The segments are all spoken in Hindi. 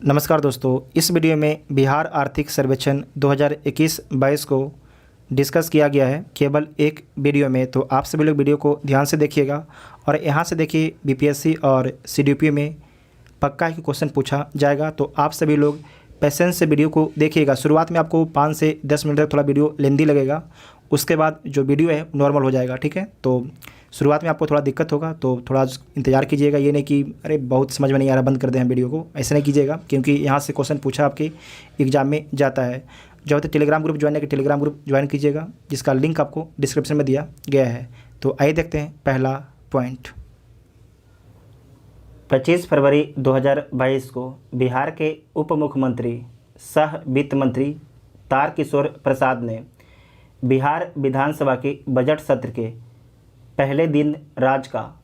नमस्कार दोस्तों, इस वीडियो में बिहार आर्थिक सर्वेक्षण 2021-22 को डिस्कस किया गया है केवल एक वीडियो में। तो आप सभी लोग वीडियो को ध्यान से देखिएगा और यहाँ से देखिए बीपीएससी और सीडीपीओ में पक्का ही क्वेश्चन पूछा जाएगा। तो आप सभी लोग पेशेंस से वीडियो को देखिएगा। शुरुआत में आपको 5 से 10 मिनट तक थोड़ा वीडियो लेंदी लगेगा, उसके बाद जो वीडियो है नॉर्मल हो जाएगा। ठीक है, तो शुरुआत में आपको थोड़ा दिक्कत होगा तो थोड़ा इंतज़ार कीजिएगा। ये नहीं कि अरे बहुत समझ में नहीं आ रहा, बंद कर दें हम वीडियो को, ऐसा नहीं कीजिएगा, क्योंकि यहाँ से क्वेश्चन पूछा आपके एग्जाम में जाता है। जो होता है टेलीग्राम ग्रुप ज्वाइन है कि टेलीग्राम ग्रुप ज्वाइन कीजिएगा, जिसका लिंक आपको डिस्क्रिप्शन में दिया गया है। तो आइए देखते हैं पहला पॉइंट। 25 फरवरी 2022 को बिहार के उप मुख्यमंत्री सह वित्त मंत्री तारकिशोर प्रसाद ने बिहार विधानसभा के बजट सत्र के पहले दिन राज्य का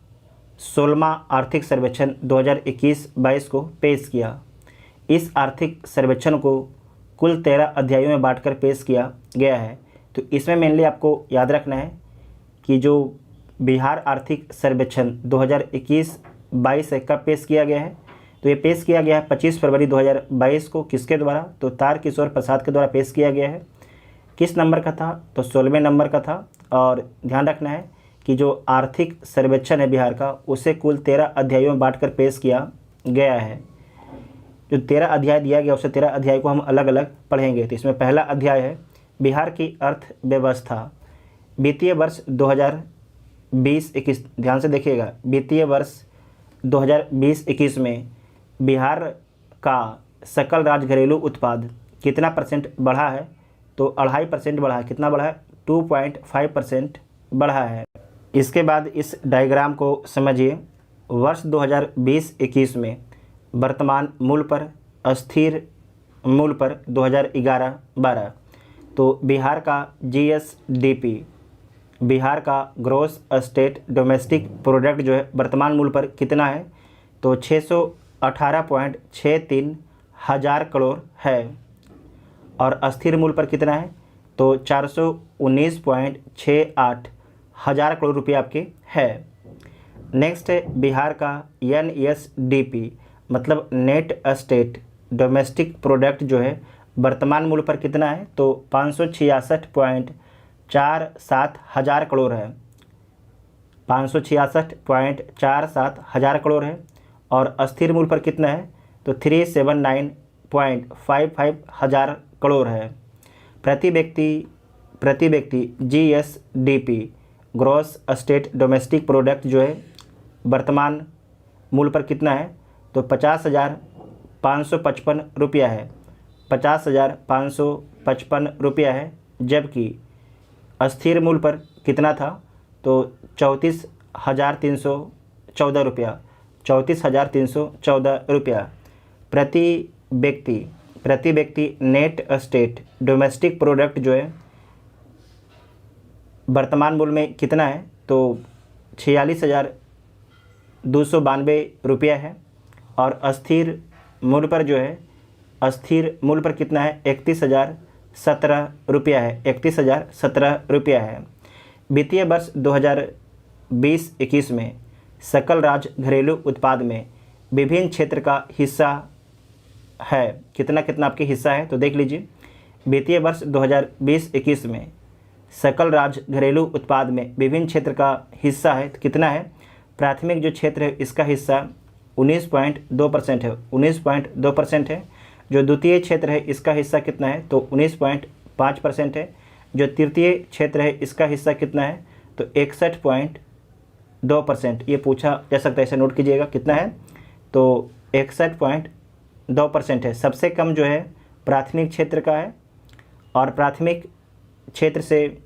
16वां आर्थिक सर्वेक्षण 2021-22 को पेश किया। इस आर्थिक सर्वेक्षण को कुल 13 अध्यायों में बांटकर पेश किया गया है। तो इसमें मेनली आपको याद रखना है कि जो बिहार आर्थिक सर्वेक्षण 2021-22 है कब पेश किया गया है, तो ये पेश किया गया है 25 फरवरी 2022 को। किसके द्वारा? तो तारकिशोर प्रसाद के द्वारा पेश किया गया है। किस नंबर का था? तो 16वें नंबर का था। और ध्यान रखना है कि जो आर्थिक सर्वेक्षण है बिहार का, उसे कुल 13 अध्यायों में बांटकर पेश किया गया है। जो 13 अध्याय दिया गया उसे 13 अध्याय को हम अलग अलग पढ़ेंगे। तो इसमें पहला अध्याय है बिहार की अर्थव्यवस्था। वित्तीय वर्ष 2020-21, ध्यान से देखिएगा, वित्तीय वर्ष 2020-21 में बिहार का सकल राज्य घरेलू उत्पाद कितना परसेंट बढ़ा है? तो 2.5% बढ़ा है। कितना बढ़ा है? 2.5% बढ़ा है। इसके बाद इस डायग्राम को समझिए। वर्ष 2020-21 में वर्तमान मूल्य पर, अस्थिर मूल्य पर 2011-12, तो बिहार का जीएसडीपी, बिहार का ग्रॉस स्टेट डोमेस्टिक प्रोडक्ट जो है वर्तमान मूल्य पर कितना है? तो 618.63 हज़ार करोड़ है। और अस्थिर मूल्य पर कितना है? तो 419.68 हज़ार करोड़ रुपये आपके है। नेक्स्ट है बिहार का एनएसडीपी, मतलब नेट स्टेट डोमेस्टिक प्रोडक्ट जो है वर्तमान मूल्य पर कितना है? तो 566.47 हज़ार करोड़ है। 566.47 हज़ार करोड़ है। और अस्थिर मूल्य पर कितना है? तो 379.55 हज़ार करोड़ है। प्रति व्यक्ति GSDP gross state domestic product जो है वर्तमान मूल्य पर कितना है? तो 50,555 रुपया है। 50,555 रुपया है। जबकि अस्थिर मूल्य पर कितना था? तो 34,314 रुपया। 34,314 रुपया। प्रति व्यक्ति नेट स्टेट डोमेस्टिक प्रोडक्ट जो है वर्तमान मूल्य में कितना है? तो 46,292 रुपया है। और अस्थिर मूल्य पर जो है, अस्थिर मूल्य पर कितना है? 31,017 रुपया है। 31,017 रुपया है। वित्तीय वर्ष 2020-21 में सकल राज्य घरेलू उत्पाद में विभिन्न क्षेत्र का हिस्सा है। कितना आपके हिस्सा है? तो देख लीजिए, वित्तीय वर्ष 2020-21 में सकल राज्य घरेलू उत्पाद में विभिन्न क्षेत्र का हिस्सा है। तो कितना है? प्राथमिक जो क्षेत्र है इसका हिस्सा 19.2% है। 19.2% है। जो द्वितीय क्षेत्र है इसका हिस्सा कितना है? तो 19.5% है। जो तृतीय क्षेत्र है इसका हिस्सा कितना है? तो 61.2%। ये पूछा जा सकता है, इसे नोट कीजिएगा। कितना है? तो 61.2% है। सबसे कम जो है प्राथमिक क्षेत्र का है। और प्राथमिक क्षेत्र से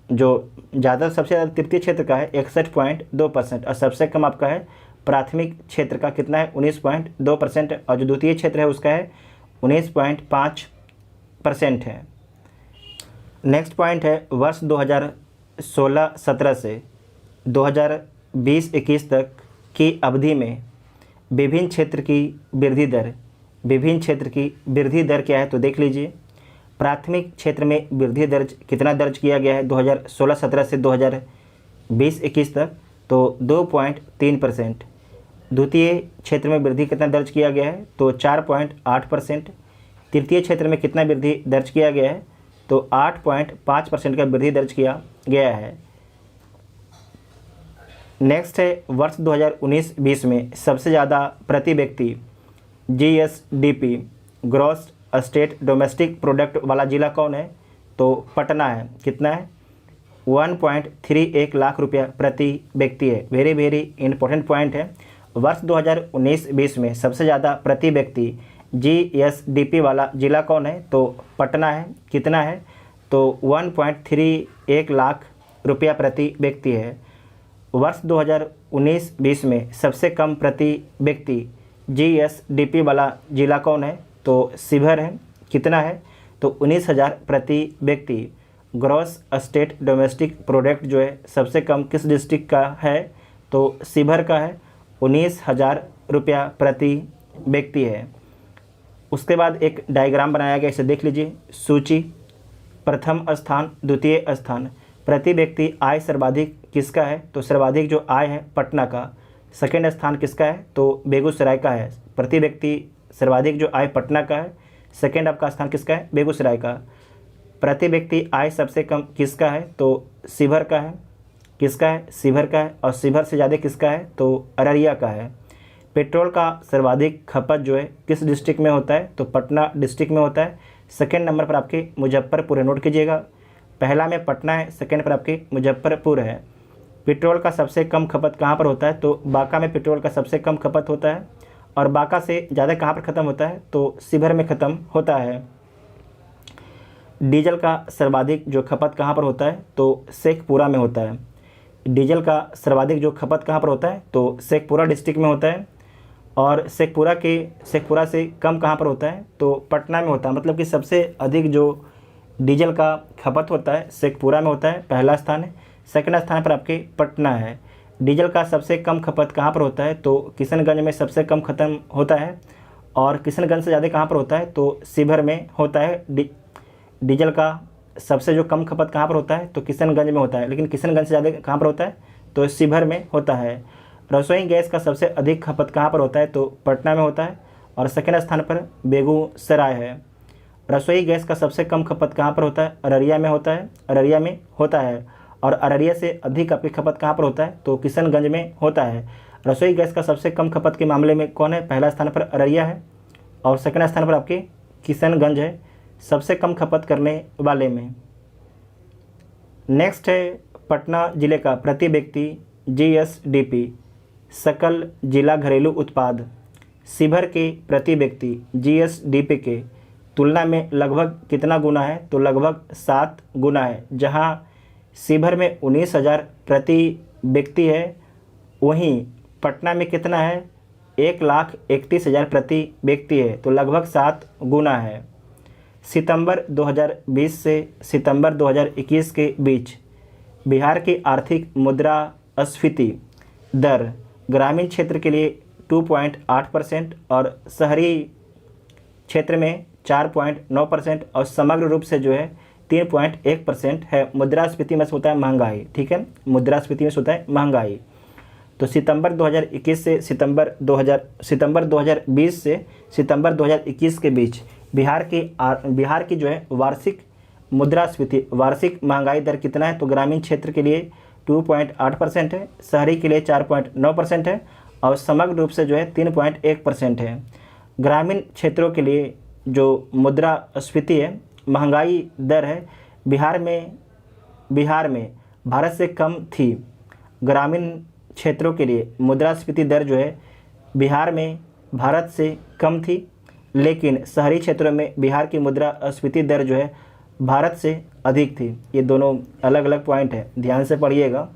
जो ज़्यादा, सबसे ज़्यादा तृतीय क्षेत्र का है 61.2%। और सबसे कम आपका है प्राथमिक क्षेत्र का कितना है? 19.2%। और जो द्वितीय क्षेत्र है उसका है 19.5% है। नेक्स्ट पॉइंट है वर्ष 2016-17 से 2020-21 तक की अवधि में विभिन्न क्षेत्र की वृद्धि दर क्या है? तो देख लीजिए, प्राथमिक क्षेत्र में वृद्धि दर्ज कितना दर्ज किया गया है 2016-17 से 2020-21 तक? तो 2.3%। द्वितीय क्षेत्र में वृद्धि कितना दर्ज किया गया है, तो 4.8%। तृतीय क्षेत्र में कितना वृद्धि दर्ज किया गया है, तो 8.5% का वृद्धि दर्ज किया गया है। नेक्स्ट है वर्ष 2019-20 में सबसे ज़्यादा प्रति व्यक्ति GSDP gross state domestic product वाला ज़िला कौन है, तो पटना है। कितना है, 1.31 लाख रुपया प्रति व्यक्ति है। वेरी वेरी इंपॉर्टेंट पॉइंट है। वर्ष 2019-20 में सबसे ज़्यादा प्रति व्यक्ति GSDP वाला ज़िला कौन है, तो पटना है। कितना है, तो 1.31 लाख रुपया प्रति व्यक्ति है। वर्ष 2019-20 में सबसे कम प्रति व्यक्ति GSDP वाला ज़िला कौन है, तो शिवहर है। कितना है, तो 19,000 प्रति व्यक्ति। ग्रॉस स्टेट डोमेस्टिक प्रोडक्ट जो है सबसे कम किस डिस्ट्रिक्ट का है, तो शिवहर का है, 19,000 रुपया प्रति व्यक्ति है। उसके बाद एक डायग्राम बनाया गया, इसे देख लीजिए। सूची, प्रथम स्थान, द्वितीय स्थान, प्रति व्यक्ति आय सर्वाधिक किसका है, तो सर्वाधिक जो आय है पटना का। सेकेंड स्थान किसका है, तो बेगूसराय का है। प्रति व्यक्ति सर्वाधिक जो आय पटना का है, सेकेंड आपका स्थान किसका है, बेगूसराय का। प्रति व्यक्ति आय सबसे कम किसका है, तो शिवहर का है। किसका है, शिवहर का है। और शिवहर से ज़्यादा किसका है, तो अररिया का है। पेट्रोल का सर्वाधिक खपत जो है किस डिस्ट्रिक्ट में होता है, तो पटना डिस्ट्रिक्ट में होता है। सेकेंड नंबर पर आपके मुजफ्फरपुर है, नोट कीजिएगा। पहला में पटना है, सेकेंड पर आपके मुजफ्फरपुर है। पेट्रोल का सबसे कम खपत कहाँ पर होता है, तो बांका में पेट्रोल का सबसे कम खपत होता है। और बांका से ज़्यादा कहाँ पर ख़त्म होता है, तो शिवहर में ख़त्म होता है। डीजल का सर्वाधिक जो खपत कहाँ पर होता है, तो शेखपुरा में होता है। डीजल का सर्वाधिक जो खपत कहाँ पर होता है, तो शेखपुरा डिस्ट्रिक्ट में होता है। और शेखपुरा से कम कहाँ पर होता है, तो पटना में होता है। मतलब कि सबसे अधिक जो डीजल का खपत होता है शेखपुरा में होता है, पहला स्थान है। सेकंड स्थान पर आपके पटना है। डीजल का सबसे कम खपत कहाँ पर होता है, तो किशनगंज में सबसे कम ख़त्म होता है। और किशनगंज से ज़्यादा कहाँ पर होता है, तो शिवहर में होता है। डीजल का सबसे जो कम खपत कहाँ पर होता है, तो किशनगंज में होता है। लेकिन किशनगंज से ज़्यादा कहाँ पर होता है, तो शिवहर में होता है। रसोई गैस का सबसे अधिक खपत कहाँ पर होता है, तो पटना में होता है। और सेकेंड स्थान पर बेगूसराय है। रसोई गैस का सबसे कम खपत कहाँ पर होता है, अररिया में होता है। अररिया में होता है। और अररिया से अधिक आपकी खपत कहाँ पर होता है, तो किशनगंज में होता है। रसोई गैस का सबसे कम खपत के मामले में कौन है, पहला स्थान पर अररिया है और सेकंड स्थान पर आपके किशनगंज है सबसे कम खपत करने वाले में। नेक्स्ट है पटना ज़िले का प्रति व्यक्ति GSDP सकल जिला घरेलू उत्पाद शिवहर के प्रति व्यक्ति GSDP के तुलना में लगभग कितना गुना है, तो लगभग 7 गुना है। जहां शिवहर में 19,000 प्रति व्यक्ति है, वहीं पटना में कितना है, 1,31,000 प्रति व्यक्ति है, तो लगभग 7 गुना है। सितंबर 2020 से सितंबर 2021 के बीच बिहार की आर्थिक मुद्रास्फीति दर ग्रामीण क्षेत्र के लिए 2.8% और शहरी क्षेत्र में 4.9% और समग्र रूप से जो है 3.1% है। मुद्रास्फीति में से होता है महंगाई, ठीक है। मुद्रास्फीति में से होता है महंगाई। तो सितंबर 2020 से सितंबर 2020 से सितंबर 2021 के बीच बिहार की जो है वार्षिक मुद्रास्फीति वार्षिक महंगाई दर कितना है, तो ग्रामीण क्षेत्र के लिए 2.8% है, शहरी के लिए 4.9% है और समग्र रूप से जो है 3.1% है। ग्रामीण क्षेत्रों के लिए जो मुद्रास्फीति है महंगाई दर है बिहार में भारत से कम थी। ग्रामीण क्षेत्रों के लिए मुद्रास्फीति दर जो है बिहार में भारत से कम थी, लेकिन शहरी क्षेत्रों में बिहार की मुद्रास्फीति दर जो है भारत से अधिक थी। ये दोनों अलग अलग पॉइंट है, ध्यान से पढ़िएगा।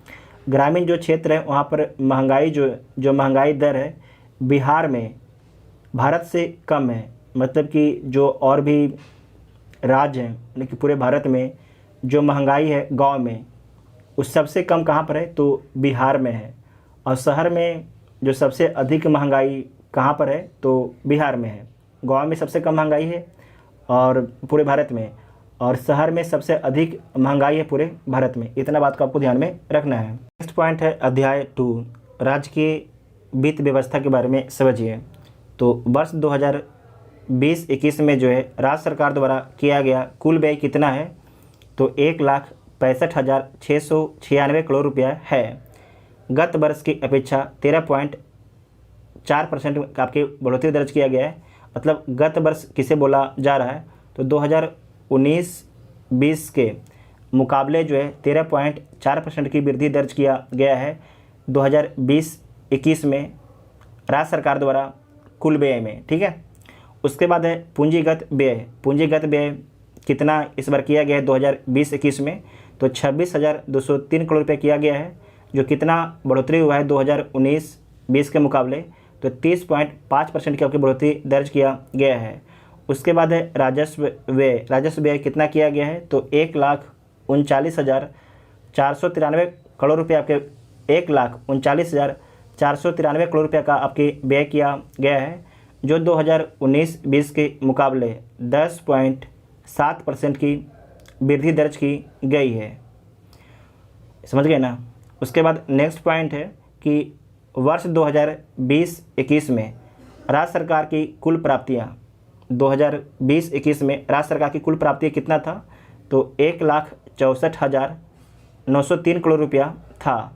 ग्रामीण जो क्षेत्र है वहाँ पर महंगाई जो महंगाई दर है बिहार में भारत से कम है। मतलब कि जो और भी राज्य हैं लेकिन पूरे भारत में जो महंगाई है गांव में उस सबसे कम कहाँ पर है, तो बिहार में है। और शहर में जो सबसे अधिक महंगाई कहाँ पर है, तो बिहार में है। गांव में सबसे कम महंगाई है और पूरे भारत में, और शहर में सबसे अधिक महंगाई है पूरे भारत में। इतना बात को आपको ध्यान में रखना है। नेक्स्ट पॉइंट है अध्याय 2 राज्य के वित्त व्यवस्था के बारे में समझिए। तो वर्ष 2020-21 में जो है राज्य सरकार द्वारा किया गया कुल व्यय कितना है, तो 1,65,696 करोड़ रुपया है। गत वर्ष की अपेक्षा 13.4% आपके बढ़ोतरी दर्ज किया गया है। मतलब गत वर्ष किसे बोला जा रहा है, तो 2019-20 के मुकाबले जो है 13.4% की वृद्धि दर्ज किया गया है 2020-21 में राज्य सरकार द्वारा कुल व्यय में। ठीक है, उसके बाद है पूंजीगत व्यय। पूंजीगत व्यय कितना इस बार किया गया है 2020-21 में, तो 26,203 करोड़ रुपये किया गया है, जो कितना बढ़ोतरी हुआ है 2019-20 के मुकाबले, तो 30.5% की आपकी बढ़ोतरी दर्ज किया गया है। उसके बाद है राजस्व व्यय। राजस्व व्यय कितना किया गया है, तो 1,39,493 करोड़ रुपये आपके 1,39,493 करोड़ रुपये का आपके व्यय किया गया है, जो 2019-20 के मुकाबले 10.7% की वृद्धि दर्ज की गई है। समझ गए ना। उसके बाद नेक्स्ट पॉइंट है कि वर्ष 2020-21 में राज्य सरकार की कुल प्राप्तियाँ 2020-21 में राज्य सरकार की कुल प्राप्ति कितना था, तो 1,64,903 करोड़ रुपया था।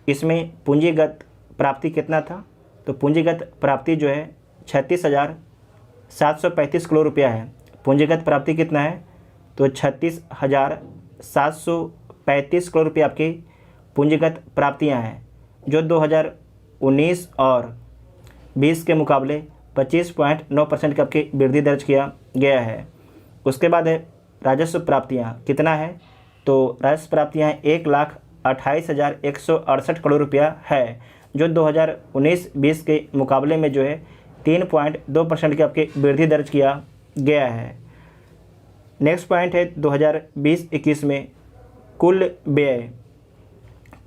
इसमें पूंजीगत प्राप्ति कितना था, तो पूंजीगत प्राप्ति जो है 36,735 करोड़ रुपया है। पूंजीगत प्राप्ति कितना है, तो 36,735 करोड़ रुपये आपकी पूंजीगत प्राप्तियां हैं, जो 2019 और 20 के मुकाबले 25.9% की आपकी वृद्धि दर्ज किया गया है। उसके बाद है राजस्व प्राप्तियां कितना है, तो राजस्व प्राप्तियां 1,28,168 करोड़ रुपया है, जो 2019-20 के मुकाबले में जो है 3.2% की आपकी वृद्धि दर्ज किया गया है। नेक्स्ट पॉइंट है 2020-21 में कुल व्यय।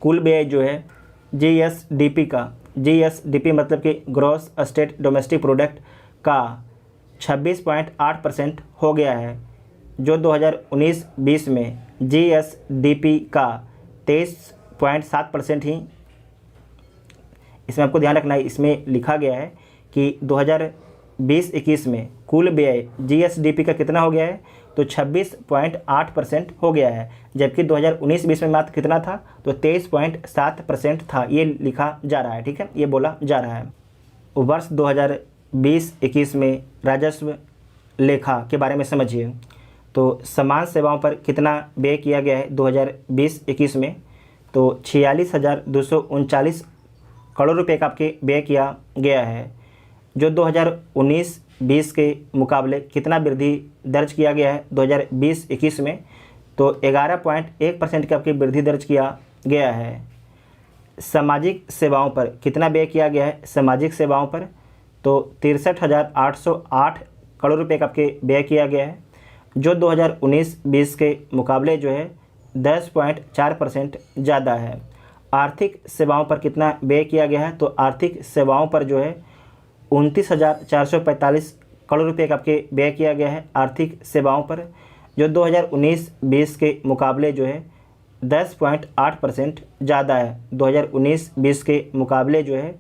कुल व्यय जो है जीएसडीपी का, जीएसडीपी मतलब कि ग्रॉस स्टेट डोमेस्टिक प्रोडक्ट का 26.8% हो गया है, जो 2019-20 में जीएसडीपी का 23.7% ही। इसमें आपको ध्यान रखना है, इसमें लिखा गया है कि 2020-21 में कुल व्यय जीएसडीपी का कितना हो गया है, तो 26.8% हो गया है, जबकि 2019-20 में मात्र कितना था, तो 23.7% था। ये लिखा जा रहा है। ठीक है, ये बोला जा रहा है। वर्ष 2020-21 में राजस्व लेखा के बारे में समझिए। तो समान सेवाओं पर कितना व्यय किया गया है 2020-21 में, तो 46,239 करोड़ रुपये का आपके व्यय किया गया है, जो 2019-20 के मुकाबले कितना वृद्धि दर्ज किया गया है 2020-21 में, तो 11.1% की आपकी वृद्धि दर्ज किया गया है। सामाजिक सेवाओं पर कितना व्यय किया गया है, सामाजिक सेवाओं पर तो 63,808 करोड़ रुपये का आपके व्यय किया गया है, जो 2019-20 के मुकाबले जो है 10.4% ज़्यादा है। आर्थिक सेवाओं पर कितना व्यय किया गया है, तो आर्थिक सेवाओं पर जो है 29,445 करोड़ रुपये का आपके व्यय किया गया है आर्थिक सेवाओं पर, जो 2019-20 के मुकाबले जो है 10.8% ज़्यादा है। 2019-20 के मुकाबले जो है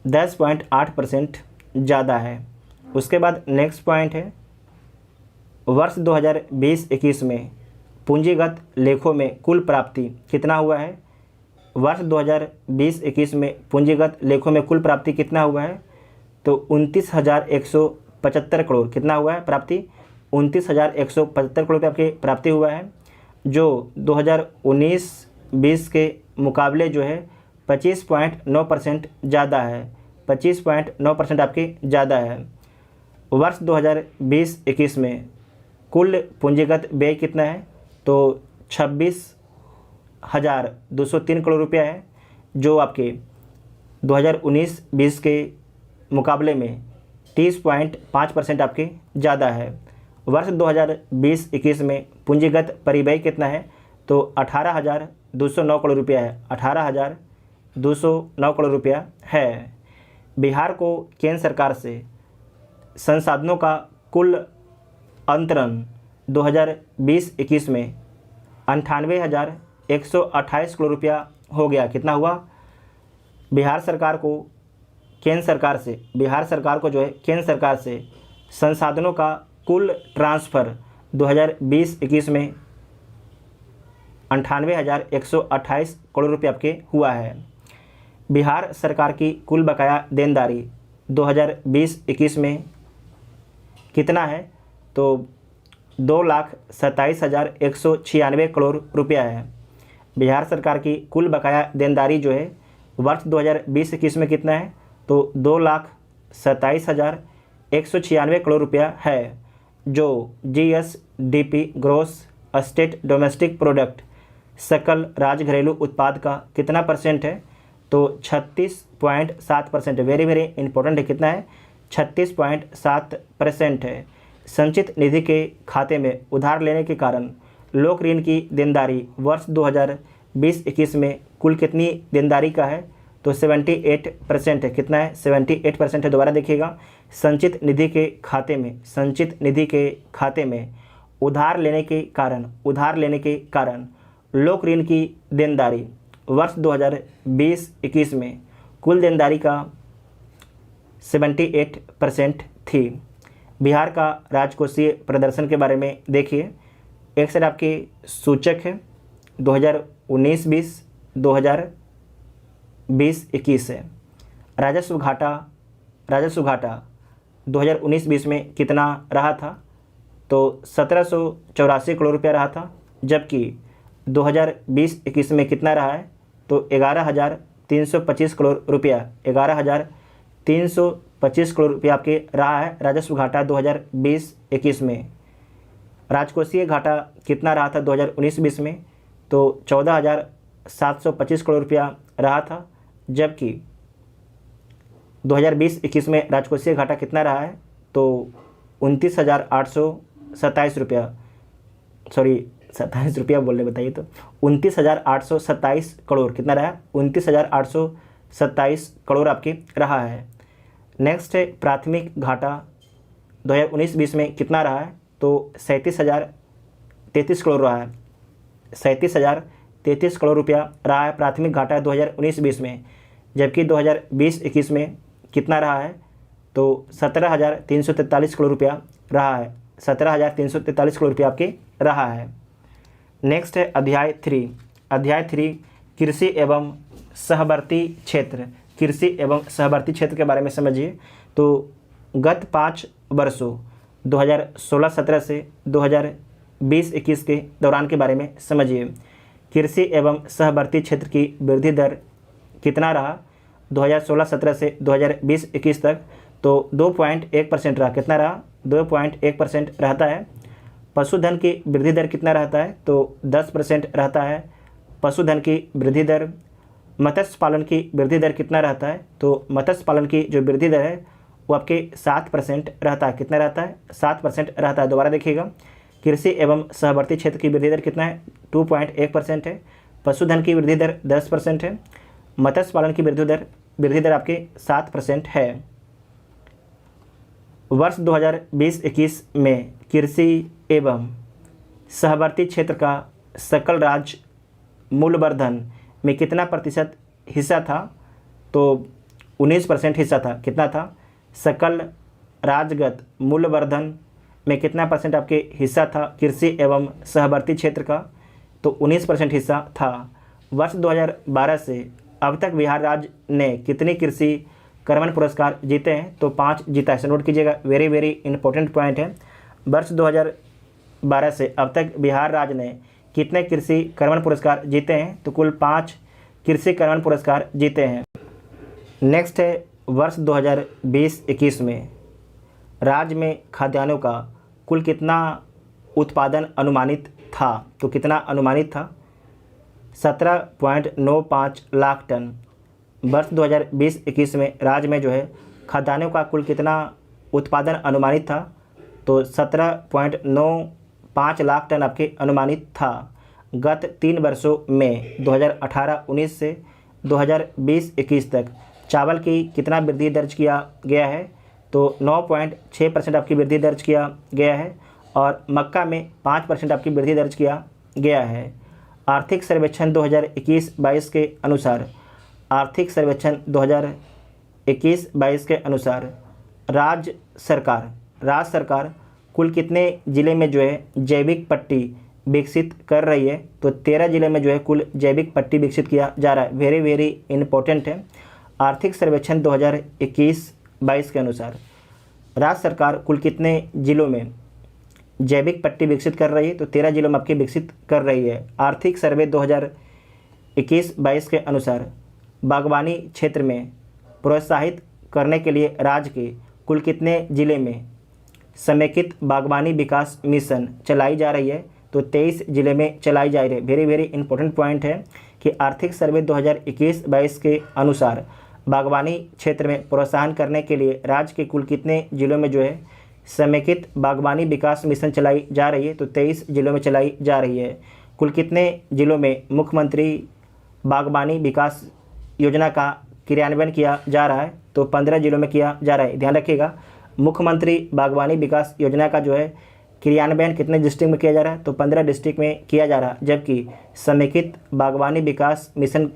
10.8% ज़्यादा है। उसके बाद नेक्स्ट पॉइंट है वर्ष 2020-21 में पूंजीगत लेखों में कुल प्राप्ति कितना हुआ है। वर्ष 2020-21 में पूंजीगत लेखों में कुल प्राप्ति कितना हुआ है, तो 29,175 करोड़ कितना हुआ है प्राप्ति, 29,175 करोड़ रुपये आपकी प्राप्ति हुआ है, जो 2019-20 के मुकाबले जो है 25.9% ज़्यादा है। 25.9% आपकी ज़्यादा है। वर्ष 2020-21 में कुल पूंजीगत व्यय कितना है, तो 26,203 करोड़ रुपया है, जो आपके 2019-20 के मुकाबले में 30.5% आपके ज़्यादा है। वर्ष 2020-21 में पूंजीगत परिव्यय कितना है, तो 18,209 करोड़ रुपया है। 18,209 करोड़ रुपया है। बिहार को केंद्र सरकार से संसाधनों का कुल अंतरण 2020-21 में 98,128 करोड़ रुपया हो गया। कितना हुआ, बिहार सरकार को केंद्र सरकार से, बिहार सरकार को जो है केंद्र सरकार से संसाधनों का कुल ट्रांसफ़र 2020-21 में 98,128 करोड़ रुपये आपके हुआ है। बिहार सरकार की कुल बकाया देनदारी 2020-21 में कितना है, तो 2,27,196 करोड़ रुपया है। बिहार सरकार की कुल बकाया देनदारी जो है वर्ष 2020-21 में कितना है, तो 2,27,196 करोड़ रुपया है, जो GSDP gross state domestic product सकल राज्य घरेलू उत्पाद का कितना परसेंट है, तो 36.7% वेरी वेरी इंपॉर्टेंट है। कितना है, 36.7% है। संचित निधि के खाते में उधार लेने के कारण लोक ऋण की देनदारी वर्ष 2020-21 में कुल कितनी देनदारी का है, तो 78% है। कितना है, 78% है। दोबारा देखिएगा, संचित निधि के खाते में उधार लेने के कारण लोक ऋण की देनदारी वर्ष 2020-21 में कुल देनदारी का 78% थी। बिहार का राजकोषीय प्रदर्शन के बारे में देखिए। एक साइड आपके सूचक है 2019-20, 2020-21 है। राजस्व घाटा 2019-20 में कितना रहा था, तो 1784 करोड़ रुपया रहा था, जबकि 2020-21 में कितना रहा है, तो 11,325 करोड़ रुपया 11,325 करोड़ रुपया आपके रहा है राजस्व घाटा 2020-21 में। राजकोषीय घाटा कितना रहा था 2019-20 में, तो 14,725 करोड़ रुपया रहा था, जबकि 2020-21 में राजकोषीय घाटा कितना रहा है, तो 29,827 रुपया, सॉरी 27 रुपया बोल रहे बताइए, तो 29,827 करोड़ कितना रहा है, 29,827 करोड़ आपके रहा है। नेक्स्ट है प्राथमिक घाटा 2019-20 में कितना रहा है, तो 37,033 करोड़ रहा है। 37,033 करोड़ रुपया रहा है प्राथमिक घाटा 2019-20 में, जबकि 2020-21 में कितना रहा है, तो 17,343 करोड़ रुपया रहा है। 17,343 करोड़ रुपया आपके रहा है। नेक्स्ट है अध्याय 3 कृषि एवं सहवर्ती क्षेत्र। कृषि एवं सहवर्ती क्षेत्र के बारे में समझिए। तो गत 5 वर्षों 2016-17 से 2020-21 के दौरान के बारे में समझिए। कृषि एवं सहवर्ती क्षेत्र की वृद्धि दर कितना रहा 2016-17 से 2020-21 तक, तो 2.1% रहा। कितना रहा, 2.1% रहता है। पशुधन की वृद्धि दर कितना रहता है, तो 10% रहता है पशुधन की वृद्धि दर। मत्स्य पालन की वृद्धि दर कितना रहता है, तो मत्स्य पालन की जो वृद्धि दर है वो आपके 7% रहता है। कितना रहता है, 7% रहता है। दोबारा देखिएगा, कृषि एवं सहवर्ती क्षेत्र की वृद्धि दर कितना है, 2.1% है। पशुधन की वृद्धि दर 10% है। मत्स्य पालन की वृद्धि दर आपके 7% है। वर्ष 2020-21 में कृषि एवं सहवर्ती क्षेत्र का सकल राज्य मूल्यवर्धन में कितना प्रतिशत हिस्सा था, तो 19% हिस्सा था। कितना था, सकल राज्यगत मूल्यवर्धन में कितना परसेंट आपके हिस्सा था कृषि एवं सहवर्ती क्षेत्र का, तो 19% हिस्सा था। वर्ष 2012 से अब तक बिहार राज्य ने कितने कृषि कर्मण पुरस्कार जीते हैं, तो 5 जीता है। नोट कीजिएगा, वेरी वेरी इंपॉर्टेंट पॉइंट है। वर्ष 2012 से अब तक बिहार राज्य ने कितने कृषि कर्मण पुरस्कार जीते हैं, तो कुल 5 कृषि कर्मण पुरस्कार जीते हैं। नेक्स्ट है वर्ष 2020-21 में राज्य में खाद्यान्नों का कुल कितना उत्पादन अनुमानित था, तो कितना अनुमानित था, 17.95 लाख टन। वर्ष 2020-21 में राज्य में जो है खाद्यान्नों का कुल कितना उत्पादन अनुमानित था, तो 17.95 लाख टन आपके अनुमानित था। गत 3 वर्षों में 2018-19 से 2020-21 तक चावल की कितना वृद्धि दर्ज किया गया है, तो 9.6% आपकी वृद्धि दर्ज किया गया है, और मक्का में 5% आपकी वृद्धि दर्ज किया गया है। आर्थिक सर्वेक्षण 2021-22 के अनुसार आर्थिक सर्वेक्षण 2021-22 के अनुसार राज्य सरकार कुल कितने ज़िले में जो है जैविक पट्टी विकसित कर रही है? तो 13 ज़िले में जो है कुल जैविक पट्टी विकसित किया जा रहा है। वेरी वेरी इंपॉर्टेंट है। आर्थिक सर्वेक्षण 2021-22 के अनुसार राज्य सरकार कुल कितने ज़िलों में जैविक पट्टी विकसित कर रही है? तो 13 ज़िलों में आपकी विकसित कर रही है। आर्थिक सर्वे 2021-22 के अनुसार बागवानी क्षेत्र में प्रोत्साहित करने के लिए राज्य के कुल कितने ज़िले में समेकित बागवानी विकास मिशन चलाई जा रही है? तो 23 ज़िले में चलाई जा रही है। वेरी वेरी इंपॉर्टेंट पॉइंट है कि आर्थिक सर्वे 2021-22 के अनुसार बागवानी क्षेत्र में प्रोत्साहन करने के लिए राज्य के कुल कितने ज़िलों में जो है समेकित बागवानी विकास मिशन चलाई जा रही है? तो 23 ज़िलों में चलाई जा रही है। कुल कितने ज़िलों में मुख्यमंत्री बागवानी विकास योजना का क्रियान्वयन किया जा रहा है? तो 15 ज़िलों में किया जा रहा है। ध्यान रखिएगा, मुख्यमंत्री बागवानी विकास योजना का जो है क्रियान्वयन कितने डिस्ट्रिक्ट में किया जा रहा है? तो 15 डिस्ट्रिक्ट में किया जा रहा है। जबकि समेकित बागवानी विकास मिशन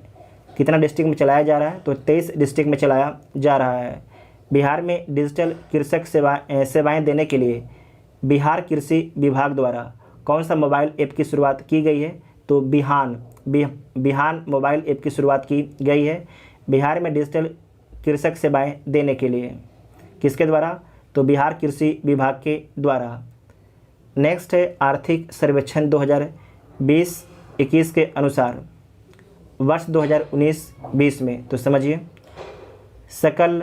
कितना डिस्ट्रिक्ट में चलाया जा रहा है? तो 23 डिस्ट्रिक्ट में चलाया जा रहा है। बिहार में डिजिटल कृषक सेवाएं देने के लिए बिहार कृषि विभाग द्वारा कौन सा मोबाइल ऐप की शुरुआत की गई है? तो बिहान मोबाइल ऐप की शुरुआत की गई है बिहार में डिजिटल कृषक सेवाएं देने के लिए। किसके द्वारा? तो बिहार कृषि विभाग के द्वारा। नेक्स्ट है आर्थिक सर्वेक्षण 2020-21 के अनुसार वर्ष 2019-20 में, तो समझिए सकल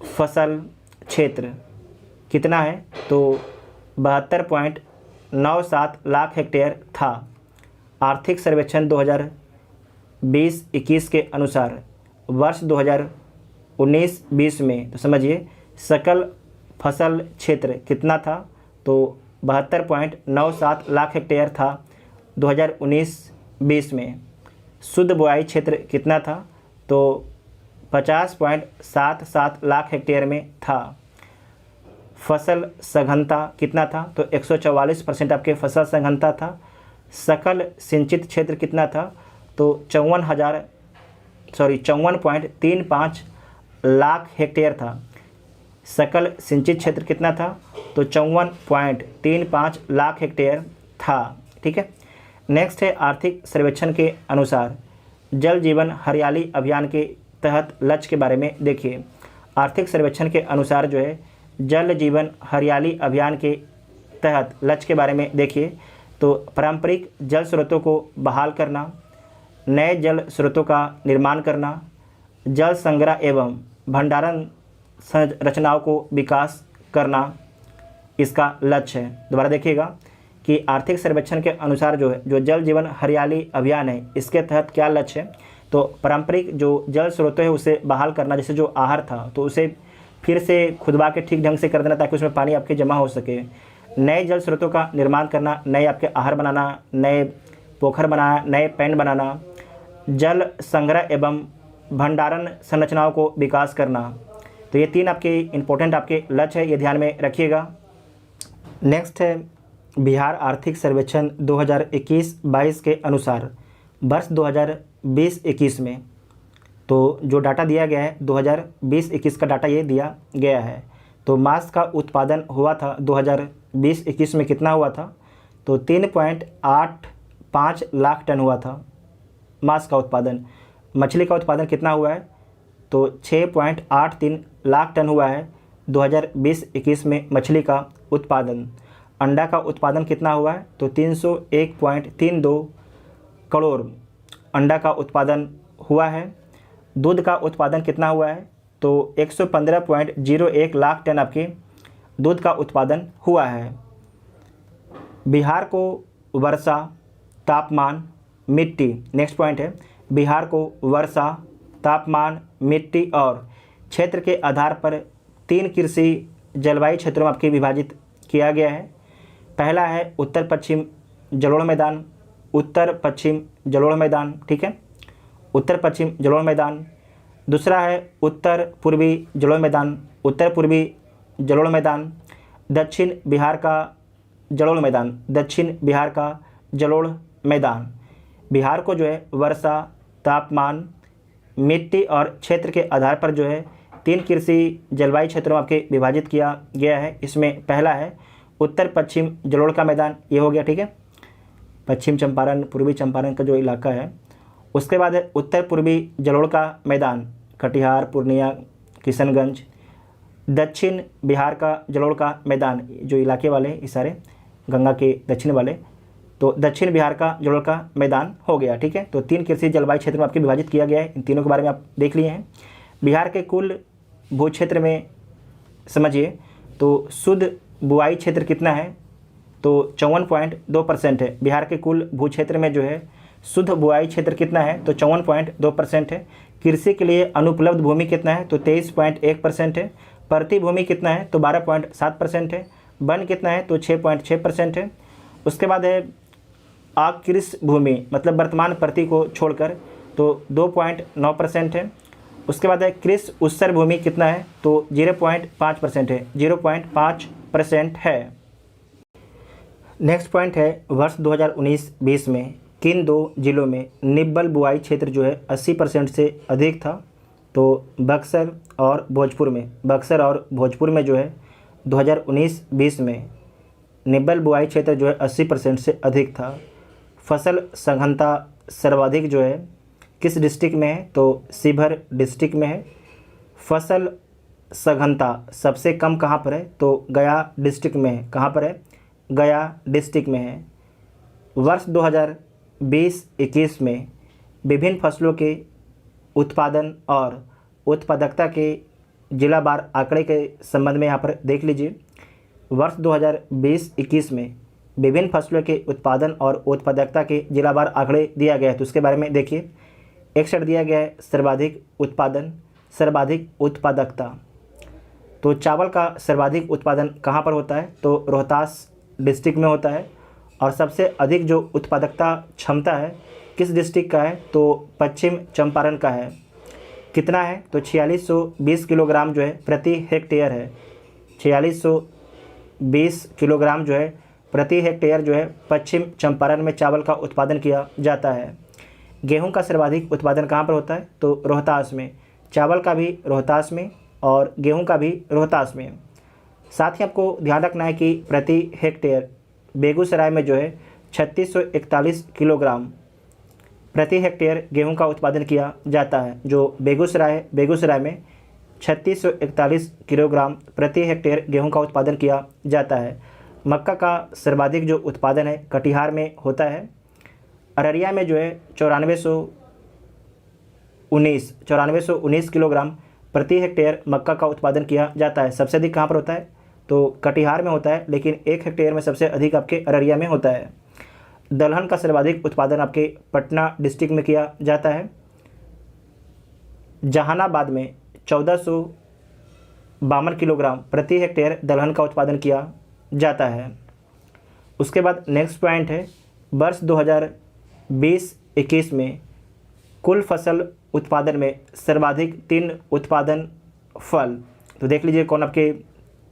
फसल क्षेत्र कितना है? तो 72.97 लाख हेक्टेयर था। आर्थिक सर्वेक्षण 2020-21 के अनुसार वर्ष 2019-20 में, तो समझिए सकल फसल क्षेत्र कितना था? तो 72.97 लाख हेक्टेयर था 2019-20 में। शुद्ध बुआई क्षेत्र कितना था? तो 50.77 लाख हेक्टेयर में था। फसल सघनता कितना था? तो 144% आपके फसल सघनता था। सकल सिंचित क्षेत्र कितना था? तो 54.35 लाख हेक्टेयर था। सकल सिंचित क्षेत्र कितना था? तो 54.35 लाख हेक्टेयर था। ठीक है। नेक्स्ट है आर्थिक सर्वेक्षण के अनुसार जल जीवन हरियाली अभियान के तहत लक्ष्य के बारे में देखिए। आर्थिक सर्वेक्षण के अनुसार जो है जल जीवन हरियाली अभियान के तहत लक्ष्य के बारे में देखिए। तो पारंपरिक जल स्रोतों को बहाल करना, नए जल स्रोतों का निर्माण करना, जल संग्रह एवं भंडारण संरचनाओं को विकास करना इसका लक्ष्य है। दोबारा देखिएगा कि आर्थिक सर्वेक्षण के अनुसार जो है जो जल जीवन हरियाली अभियान है इसके तहत क्या लक्ष्य है? तो पारंपरिक जो जल स्रोत है उसे बहाल करना, जैसे जो आहर था तो उसे फिर से खुदवा के ठीक ढंग से कर देना ताकि उसमें पानी आपके जमा हो सके। नए जल स्रोतों का निर्माण करना, नए आपके आहर बनाना, नए पोखर बनाना, नए पैन बनाना, जल संग्रह एवं भंडारण संरचनाओं को विकास करना। तो ये 3 आपके इम्पोर्टेंट आपके लक्ष्य है, ये ध्यान में रखिएगा। नेक्स्ट है बिहार आर्थिक सर्वेक्षण 2021-22 के अनुसार वर्ष 2020-21 में, तो जो डाटा दिया गया है 2020-21 का डाटा ये दिया गया है। तो मांस का उत्पादन हुआ था 2020-21 में कितना हुआ था? तो 3.85 लाख टन हुआ था मांस का उत्पादन। मछली का उत्पादन कितना हुआ है? तो 6.83 लाख टन हुआ है 2020-21 में मछली का उत्पादन। अंडा का उत्पादन कितना हुआ है? तो 301.32 करोड़ अंडा का उत्पादन हुआ है। दूध का उत्पादन कितना हुआ है? तो 115.01 लाख टन आपके दूध का उत्पादन हुआ है। बिहार को वर्षा, तापमान, मिट्टी, नेक्स्ट पॉइंट है, बिहार को वर्षा, तापमान, मिट्टी और क्षेत्र के आधार पर 3 कृषि जलवायु क्षेत्रों में आपके विभाजित किया गया है। पहला है उत्तर पश्चिम जलोढ़ मैदान, उत्तर पश्चिम जलोढ़ मैदान, ठीक है, उत्तर पश्चिम जलोढ़ मैदान। दूसरा है उत्तर पूर्वी जलोढ़ मैदान, उत्तर पूर्वी जलोढ़ मैदान। दक्षिण बिहार का जलोढ़ मैदान, दक्षिण बिहार का जलोढ़ मैदान। बिहार को जो है वर्षा, तापमान, मिट्टी और क्षेत्र के आधार पर जो है तीन कृषि जलवायु क्षेत्रों में आपके विभाजित किया गया है। इसमें पहला है उत्तर पश्चिम जलोढ़ का मैदान, ये हो गया, ठीक है, पश्चिम चंपारण पूर्वी चंपारण का जो इलाका है। उसके बाद है उत्तर पूर्वी जलोढ़ का मैदान, कटिहार, पूर्णिया, किशनगंज। दक्षिण बिहार का जलोढ़ का मैदान, जो इलाके वाले ये सारे गंगा के दक्षिण वाले, तो दक्षिण बिहार का जलोढ़ का मैदान हो गया, ठीक है। तो तीन कृषि जलवायु क्षेत्र में आपके विभाजित किया गया है। इन तीनों के बारे में आप देख लिए हैं। बिहार के कुल भू क्षेत्र में समझिए तो शुद्ध बुआई क्षेत्र कितना है, तो 54.2% है। बिहार के कुल भू क्षेत्र में जो है शुद्ध बुआई क्षेत्र कितना है, तो 54.2% है। कृषि के लिए अनुपलब्ध भूमि कितना है, तो 23.1% है। प्रति भूमि कितना है, तो 12.7% है। वन कितना है, तो 6.6% है। उसके बाद है आकृष भूमि, मतलब वर्तमान प्रति को छोड़कर, तो 2.9% है। उसके बाद है कृषि उत्सर भूमि कितना है, तो 0.5% है, 0.5% है। नेक्स्ट पॉइंट है वर्ष 2019-20 में किन दो जिलों में निब्बल बुआई क्षेत्र जो है 80% से अधिक था, तो बक्सर और भोजपुर में। बक्सर और भोजपुर में जो है 2019-20 में निब्बल बुआई क्षेत्र जो है 80% से अधिक था। फसल सघनता सर्वाधिक जो है किस डिस्ट्रिक्ट में है, तो शिवहर डिस्ट्रिक्ट में है। फसल सघनता सबसे कम कहाँ पर है, तो गया डिस्ट्रिक्ट में है। कहाँ पर है, गया डिस्ट्रिक्ट में है। वर्ष 2020-21 में विभिन्न फसलों के उत्पादन और उत्पादकता के जिलावार आंकड़े के संबंध में यहाँ पर देख लीजिए। वर्ष 2020-21 में विभिन्न फसलों के उत्पादन और उत्पादकता के जिलावार आंकड़े दिया गया है, तो उसके बारे में देखिए। एक साइड दिया गया है सर्वाधिक उत्पादन, सर्वाधिक उत्पादकता। तो चावल का सर्वाधिक उत्पादन कहाँ पर होता है, तो रोहतास डिस्ट्रिक्ट में होता है। और सबसे अधिक जो उत्पादकता क्षमता है किस डिस्ट्रिक्ट का है, तो पश्चिम चंपारण का है। कितना है, तो 4620 किलोग्राम जो है प्रति हेक्टेयर है। 4620 किलोग्राम जो है प्रति हेक्टेयर जो है पश्चिम चंपारण में चावल का उत्पादन किया जाता है। गेहूं का सर्वाधिक उत्पादन कहाँ पर होता है, तो रोहतास में। चावल का भी रोहतास में और गेहूं का भी रोहतास में। साथ ही आपको ध्यान रखना है कि प्रति हेक्टेयर बेगूसराय में जो है 3641 किलोग्राम प्रति हेक्टेयर गेहूं का उत्पादन किया जाता है। जो बेगूसराय में 3641 किलोग्राम प्रति हेक्टेयर गेहूं का उत्पादन किया जाता है। मक्का का सर्वाधिक जो उत्पादन है कटिहार में होता है। अररिया में जो है 9419 किलोग्राम प्रति हेक्टेयर मक्का का उत्पादन किया जाता है। सबसे अधिक कहाँ पर होता है, तो कटिहार में होता है, लेकिन 1 हेक्टेयर में सबसे अधिक आपके अररिया में होता है। दलहन का सर्वाधिक उत्पादन आपके पटना डिस्ट्रिक्ट में किया जाता है। जहानाबाद में 1452 किलोग्राम प्रति हेक्टेयर दलहन का उत्पादन किया जाता है। उसके बाद नेक्स्ट पॉइंट है वर्ष 2020-21 में कुल फसल उत्पादन में सर्वाधिक 3 उत्पादन फल। तो देख लीजिए कौन आपके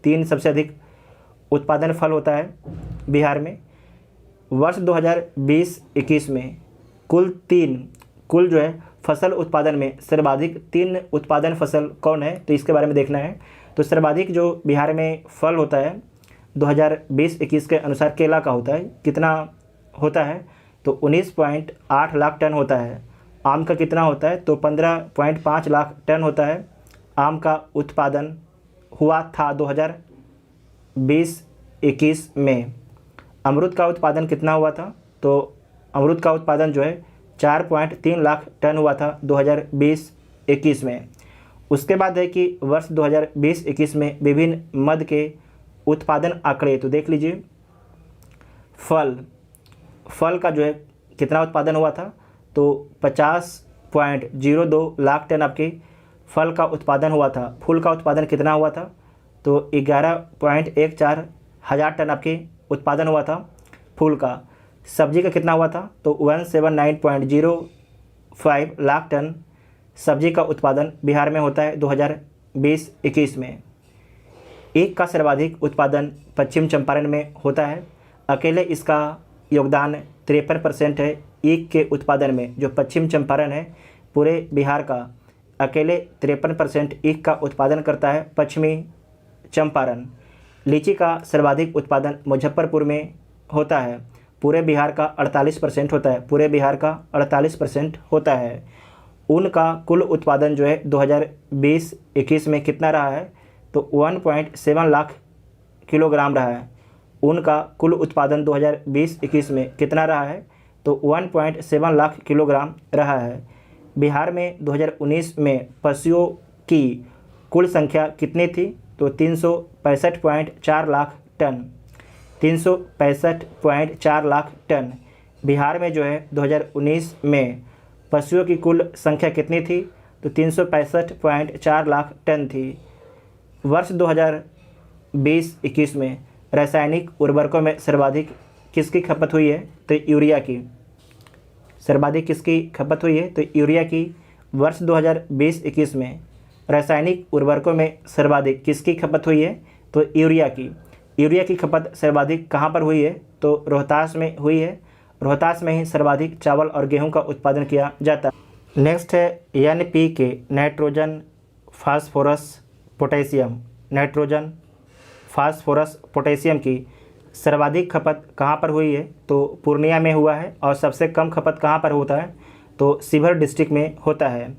3 सबसे अधिक उत्पादन फल होता है बिहार में। वर्ष 2020-21 में कुल जो है फसल उत्पादन में सर्वाधिक 3 उत्पादन फसल कौन है, तो इसके बारे में देखना है। तो सर्वाधिक जो बिहार में फल होता है 2020-21 के अनुसार केला का होता है। कितना होता है, तो 19.8 लाख टन होता है। आम का कितना होता है, तो 15.5 लाख टन होता है। आम का उत्पादन हुआ था 2020-21 में। अमरूद का उत्पादन कितना हुआ था, तो अमरूद का उत्पादन जो है 4.3 लाख टन हुआ था 2020-21 में। उसके बाद है कि वर्ष 2020-21 में विभिन्न मद के उत्पादन आंकड़े। तो देख लीजिए फल का जो है कितना उत्पादन हुआ था, तो 50.02 लाख टन आपके फल का उत्पादन हुआ था। फूल का उत्पादन कितना हुआ था, तो 11.14 हज़ार टन आपके उत्पादन हुआ था फूल का। सब्जी का कितना हुआ था, तो 179.05 लाख टन सब्जी का उत्पादन बिहार में होता है 2020-21 में। ईख का सर्वाधिक उत्पादन पश्चिम चंपारण में होता है। अकेले इसका योगदान 53% है ईख के उत्पादन में। जो पश्चिम चंपारण है पूरे बिहार का अकेले 53% ईख का उत्पादन करता है पश्चिमी चंपारण। लीची का सर्वाधिक उत्पादन मुजफ्फरपुर में होता है, पूरे बिहार का 48% होता है, पूरे बिहार का 48% होता है। ऊन का कुल उत्पादन जो है 2020-21 में कितना रहा है, तो 1.7 लाख किलोग्राम रहा है। ऊन का कुल उत्पादन 2020-21 में कितना रहा है, तो 1.7 लाख किलोग्राम रहा है। बिहार में 2019 में पशुओं की कुल संख्या कितनी थी, तो 365.4 लाख टन, 365.4 लाख टन। बिहार में जो है 2019 में पशुओं की कुल संख्या कितनी थी, तो 365.4 लाख टन थी। वर्ष 2020-21 में रासायनिक उर्वरकों में सर्वाधिक किसकी खपत हुई है, तो यूरिया की। सर्वाधिक किसकी खपत हुई है, तो यूरिया की। वर्ष 2020-21 में रासायनिक उर्वरकों में सर्वाधिक किसकी खपत हुई है, तो यूरिया की। यूरिया की खपत सर्वाधिक कहाँ पर हुई है, तो रोहतास में हुई है। रोहतास में ही सर्वाधिक चावल और गेहूं का उत्पादन किया जाता है। नेक्स्ट है NPK, nitrogen, phosphorus, potassium. Nitrogen, phosphorus, potassium की सर्वाधिक खपत कहाँ पर हुई है, तो पूर्णिया में हुआ है। और सबसे कम खपत कहाँ पर होता है, तो शिवहर डिस्ट्रिक्ट में होता है।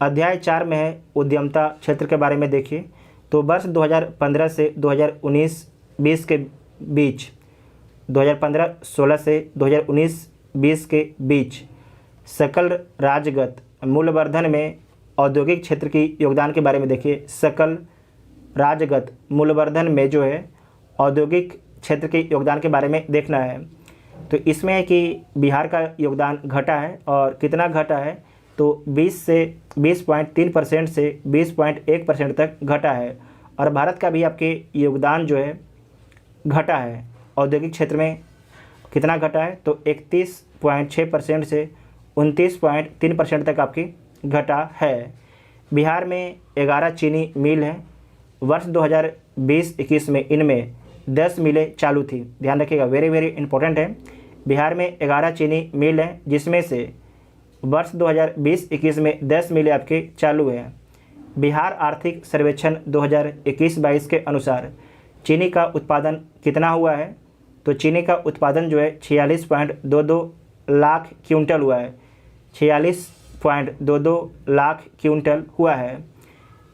अध्याय 4 में है उद्यमता क्षेत्र के बारे में देखिए। तो वर्ष 2015 से 2019-20 के बीच, 2015-16 से 2019-20 के बीच सकल राज्यगत मूल्यवर्धन में औद्योगिक क्षेत्र की योगदान के बारे में देखिए। सकल राज्यगत मूल्यवर्धन में जो है औद्योगिक क्षेत्र के योगदान के बारे में देखना है। तो इसमें है कि बिहार का योगदान घटा है, और कितना घटा है, तो 20.3% से 20.1% तक घटा है। और भारत का भी आपके योगदान जो है घटा है। औद्योगिक क्षेत्र में कितना घटा है, तो 31.6% से 29.3% तक आपकी घटा है। बिहार में 11 चीनी मिल हैं। वर्ष 2020-21 में इनमें 10 मिलें चालू थी। ध्यान रखिएगा, वेरी वेरी इंपॉर्टेंट है। बिहार में 11 चीनी मिल हैं, जिसमें से वर्ष 2020-21 में 10 मिलें आपके चालू हैं। बिहार आर्थिक सर्वेक्षण 2021-22 के अनुसार चीनी का उत्पादन कितना हुआ है, तो चीनी का उत्पादन जो है 46.22 लाख क्विंटल हुआ है। 46.22 लाख क्विंटल हुआ है।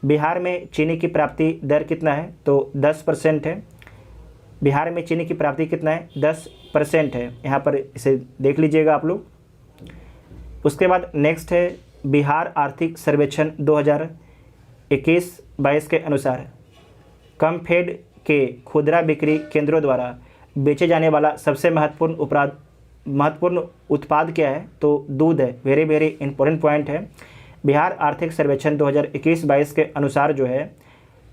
बिहार में चीनी की प्राप्ति दर कितना है, तो 10% है। बिहार में चीनी की प्राप्ति कितना है, 10% है। यहाँ पर इसे देख लीजिएगा आप लोग। उसके बाद नेक्स्ट है बिहार आर्थिक सर्वेक्षण 2021-22 के अनुसार कम्फेड के खुदरा बिक्री केंद्रों द्वारा बेचे जाने वाला सबसे महत्वपूर्ण उत्पाद क्या है, तो दूध है। वेरी वेरी इंपॉर्टेंट पॉइंट है। बिहार आर्थिक सर्वेक्षण 2021-22 के अनुसार जो है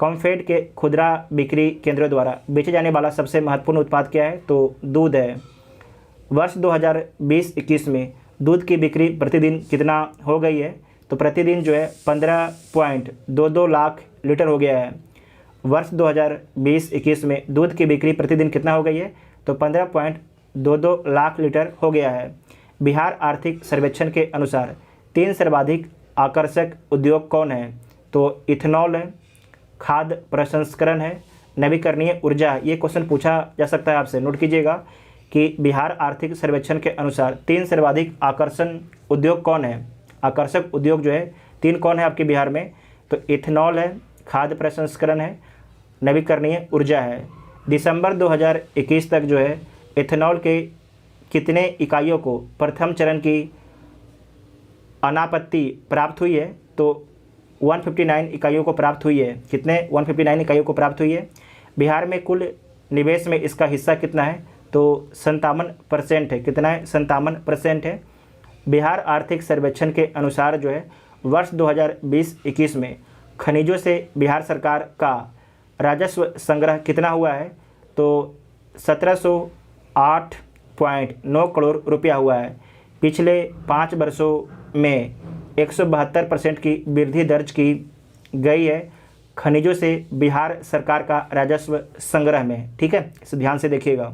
कम्फेड के खुदरा बिक्री केंद्रों द्वारा बेचे जाने वाला सबसे महत्वपूर्ण उत्पाद क्या है, तो दूध है। वर्ष 2020-21 में दूध की बिक्री प्रतिदिन कितना हो गई है, तो प्रतिदिन जो है 15.22 लाख लीटर हो गया है। वर्ष 2020-21 में दूध की बिक्री प्रतिदिन कितना हो गई है, तो 15.22 लाख लीटर हो गया है। बिहार आर्थिक सर्वेक्षण के अनुसार 3 सर्वाधिक आकर्षक उद्योग कौन है, तो इथेनॉल है, खाद्य प्रसंस्करण है, नवीकरणीय ऊर्जा है। ये क्वेश्चन पूछा जा सकता है आपसे, नोट कीजिएगा कि बिहार आर्थिक सर्वेक्षण के अनुसार 3 सर्वाधिक आकर्षण उद्योग कौन है। आकर्षक उद्योग जो है 3 कौन है आपके बिहार में, तो इथेनॉल है, खाद्य प्रसंस्करण है, नवीकरणीय ऊर्जा है। दिसंबर 2021 तक जो है इथेनॉल के कितने इकाइयों को प्रथम चरण की अनापत्ति प्राप्त हुई है, तो 159 इकाइयों को प्राप्त हुई है। कितने, 159 इकाइयों को प्राप्त हुई है। बिहार में कुल निवेश में इसका हिस्सा कितना है, तो 57% है। कितना है, 57% है। बिहार आर्थिक सर्वेक्षण के अनुसार जो है वर्ष 2020-21 में खनिजों से बिहार सरकार का राजस्व संग्रह कितना हुआ है, तो 1708.9 करोड़ रुपया हुआ है। पिछले 5 वर्षों में 172% की वृद्धि दर्ज की गई है खनिजों से बिहार सरकार का राजस्व संग्रह में। ठीक है, इसे ध्यान से देखिएगा।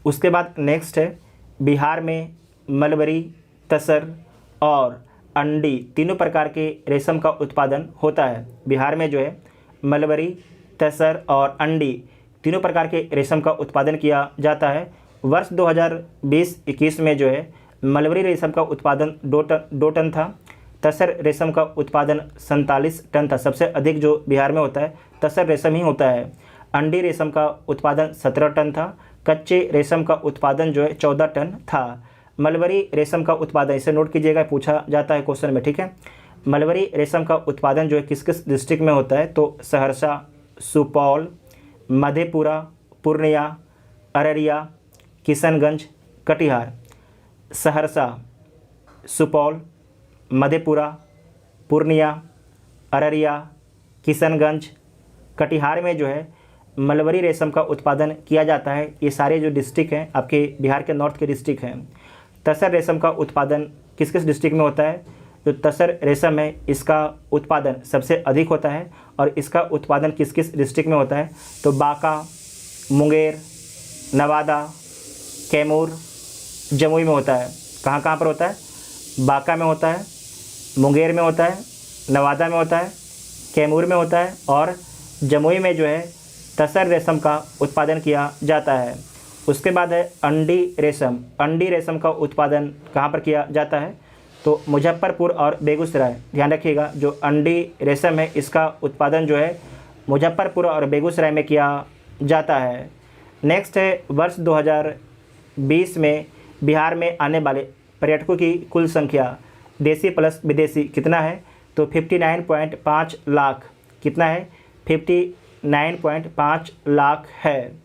उसके बाद नेक्स्ट है बिहार में मलबरी, तसर और अंडी तीनों प्रकार के रेशम का उत्पादन होता है। बिहार में जो है मलबरी, तसर और अंडी तीनों प्रकार के रेशम का उत्पादन किया जाता है। वर्ष 2020-21 में जो है मलबरी रेशम का उत्पादन 2 टन था। तसर रेशम का उत्पादन 47 टन था। सबसे अधिक जो बिहार में होता है तसर रेशम ही होता है। अंडी रेशम का उत्पादन 17 टन था। कच्चे रेशम का उत्पादन जो है 14 टन था। मलबरी रेशम का उत्पादन, इसे नोट कीजिएगा, पूछा जाता है क्वेश्चन में, ठीक है। मलबरी रेशम का उत्पादन जो है किस किस डिस्ट्रिक्ट में होता है, तो सहरसा, सुपौल, मधेपुरा, पूर्णिया, अररिया, किशनगंज, कटिहार। सहरसा, सुपौल, मधेपुरा, पूर्णिया, अररिया, किशनगंज, कटिहार में जो है मलबरी रेशम का उत्पादन किया जाता है। ये सारे जो डिस्ट्रिक्ट हैं आपके बिहार के नॉर्थ के डिस्ट्रिक्ट हैं। तसर रेशम का उत्पादन किस किस डिस्ट्रिक्ट में होता है, जो तसर रेशम है इसका उत्पादन सबसे अधिक होता है। और इसका उत्पादन किस किस डिस्ट्रिक्ट में होता है, तो बांका, मुंगेर, नवादा, कैमूर, जमुई में होता है। कहाँ कहाँ पर होता है, बांका में होता है, मुंगेर में होता है, नवादा में होता है, कैमूर में होता है और जमुई में जो है तसर रेशम का उत्पादन किया जाता है। उसके बाद है अंडी रेशम। अंडी रेशम का उत्पादन कहाँ पर किया जाता है, तो मुजफ्फरपुर और बेगूसराय। ध्यान रखिएगा, जो अंडी रेशम है इसका उत्पादन जो है मुजफ्फरपुर और बेगूसराय में किया जाता है। नेक्स्ट है वर्ष 2020 में बिहार में आने वाले पर्यटकों की कुल संख्या देसी प्लस विदेशी कितना है, तो 59.5 लाख। कितना है, 59.5 लाख है।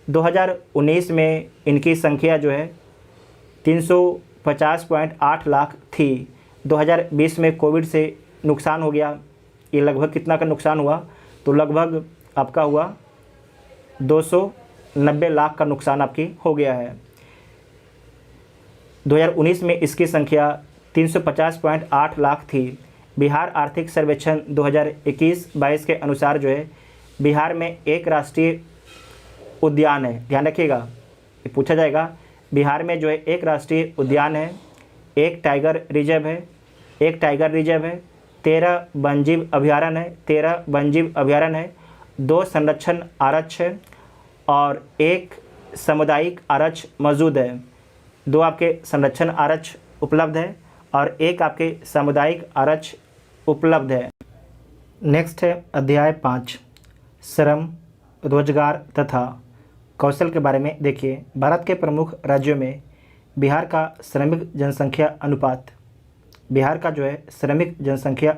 2019 में इनकी संख्या जो है 350.8 लाख थी। 2020 में कोविड से नुकसान हो गया। ये लगभग कितना का नुकसान हुआ, तो लगभग आपका हुआ 290 लाख का नुकसान आपकी हो गया है। 2019 में इसकी संख्या 350.8 लाख थी। बिहार आर्थिक सर्वेक्षण 2021-22 के अनुसार जो है बिहार में एक राष्ट्रीय उद्यान है। ध्यान रखिएगा, ये पूछा जाएगा। बिहार में जो है एक राष्ट्रीय उद्यान है, एक टाइगर रिजर्व है, 13 वन्यजीव अभयारण्य है, 2 संरक्षण आरक्ष है और 1 सामुदायिक आरक्ष मौजूद है। 2 आपके संरक्षण आरक्ष उपलब्ध है और 1 आपके सामुदायिक आरक्ष उपलब्ध है। नेक्स्ट है अध्याय 5 श्रम, रोजगार तथा कौशल के बारे में। देखिए, भारत के प्रमुख राज्यों में बिहार का श्रमिक जनसंख्या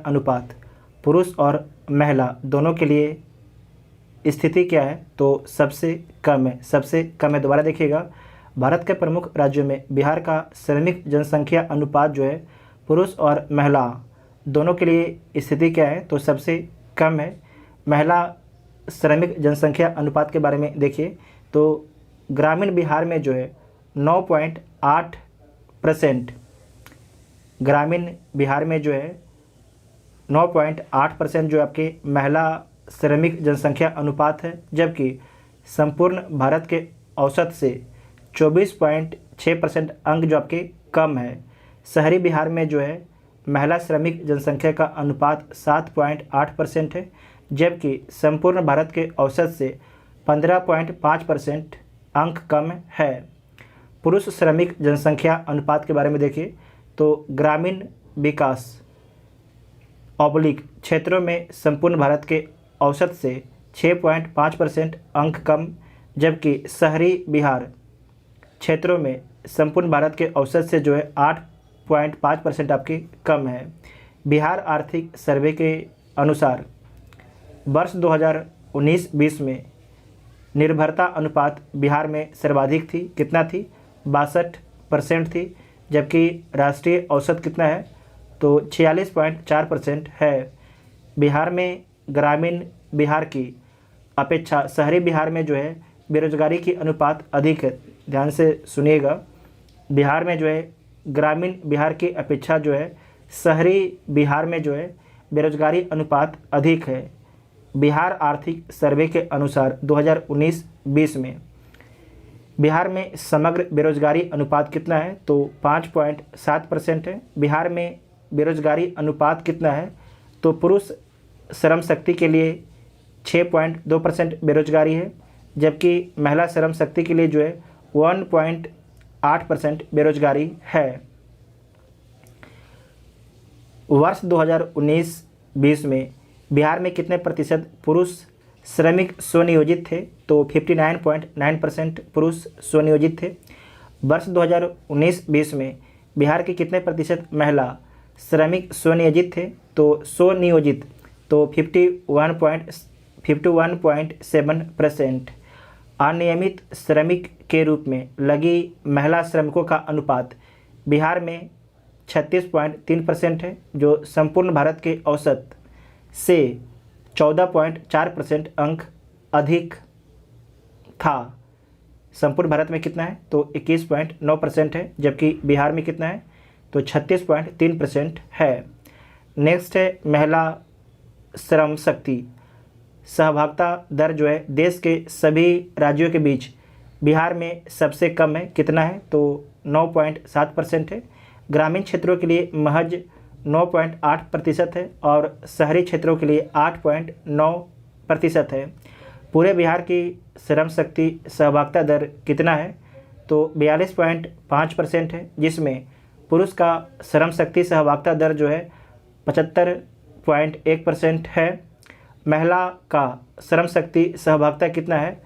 अनुपात पुरुष और महिला दोनों के लिए स्थिति क्या है, तो सबसे कम है। दोबारा देखिएगा, भारत के प्रमुख राज्यों में बिहार का श्रमिक जनसंख्या अनुपात जो है पुरुष और महिला दोनों के लिए स्थिति क्या है, तो सबसे कम है। महिला श्रमिक जनसंख्या अनुपात के बारे में देखिए, तो ग्रामीण बिहार में जो है 9.8%, ग्रामीण बिहार में जो है 9.8% जो आपके महिला श्रमिक जनसंख्या अनुपात है, जबकि संपूर्ण भारत के औसत से 24.6% अंक जो आपके कम है। शहरी बिहार में जो है महिला श्रमिक जनसंख्या का अनुपात 7.8% है, जबकि संपूर्ण भारत के औसत से 15.5% अंक कम है। पुरुष श्रमिक जनसंख्या अनुपात के बारे में देखिए, तो ग्रामीण विकास क्षेत्रों में संपूर्ण भारत के औसत से 6.5% अंक कम, जबकि शहरी बिहार क्षेत्रों में संपूर्ण भारत के औसत से जो है 8.5% आपकी कम है। बिहार आर्थिक सर्वे के अनुसार वर्ष 2019-20 में निर्भरता अनुपात बिहार में सर्वाधिक थी। कितना थी, 62% थी, जबकि राष्ट्रीय औसत कितना है, तो 46.4% है। बिहार में ग्रामीण बिहार की अपेक्षा शहरी बिहार में जो है बेरोजगारी की अनुपात अधिक है। ध्यान से सुनिएगा, बिहार में जो है ग्रामीण बिहार की अपेक्षा जो है शहरी बिहार में जो है बेरोजगारी अनुपात अधिक है। बिहार आर्थिक सर्वे के अनुसार 2019-20 में बिहार में समग्र बेरोजगारी अनुपात कितना है, तो 5.7% है। बिहार में बेरोजगारी अनुपात कितना है, तो पुरुष श्रम शक्ति के लिए 6.2% बेरोजगारी है, जबकि महिला श्रम शक्ति के लिए जो है 1.8% बेरोजगारी है। वर्ष 2019-20 में बिहार में कितने प्रतिशत पुरुष श्रमिक स्वनियोजित थे, तो 59.9% पुरुष स्वनियोजित थे। वर्ष 2019-20 में बिहार के कितने प्रतिशत महिला श्रमिक स्वनियोजित थे, तो स्वनियोजित तो 51.7%। अनियमित श्रमिक के रूप में लगी महिला श्रमिकों का अनुपात बिहार में 36.3% है, जो संपूर्ण भारत के औसत से 14.4% अंक अधिक था। संपूर्ण भारत में कितना है, तो 21.9% है, जबकि बिहार में कितना है, तो 36.3% है। नेक्स्ट है महिला श्रम शक्ति सहभागिता दर जो है देश के सभी राज्यों के बीच बिहार में सबसे कम है, कितना है, तो 9.7% है। ग्रामीण क्षेत्रों के लिए महज 9.8% है और शहरी क्षेत्रों के लिए 8.9% है। पूरे बिहार की श्रम शक्ति सहभागिता दर कितना है, तो 42.5% है, जिसमें पुरुष का श्रम शक्ति सहभागिता दर जो है 75.1% है। महिला का श्रम शक्ति सहभागिता कितना है,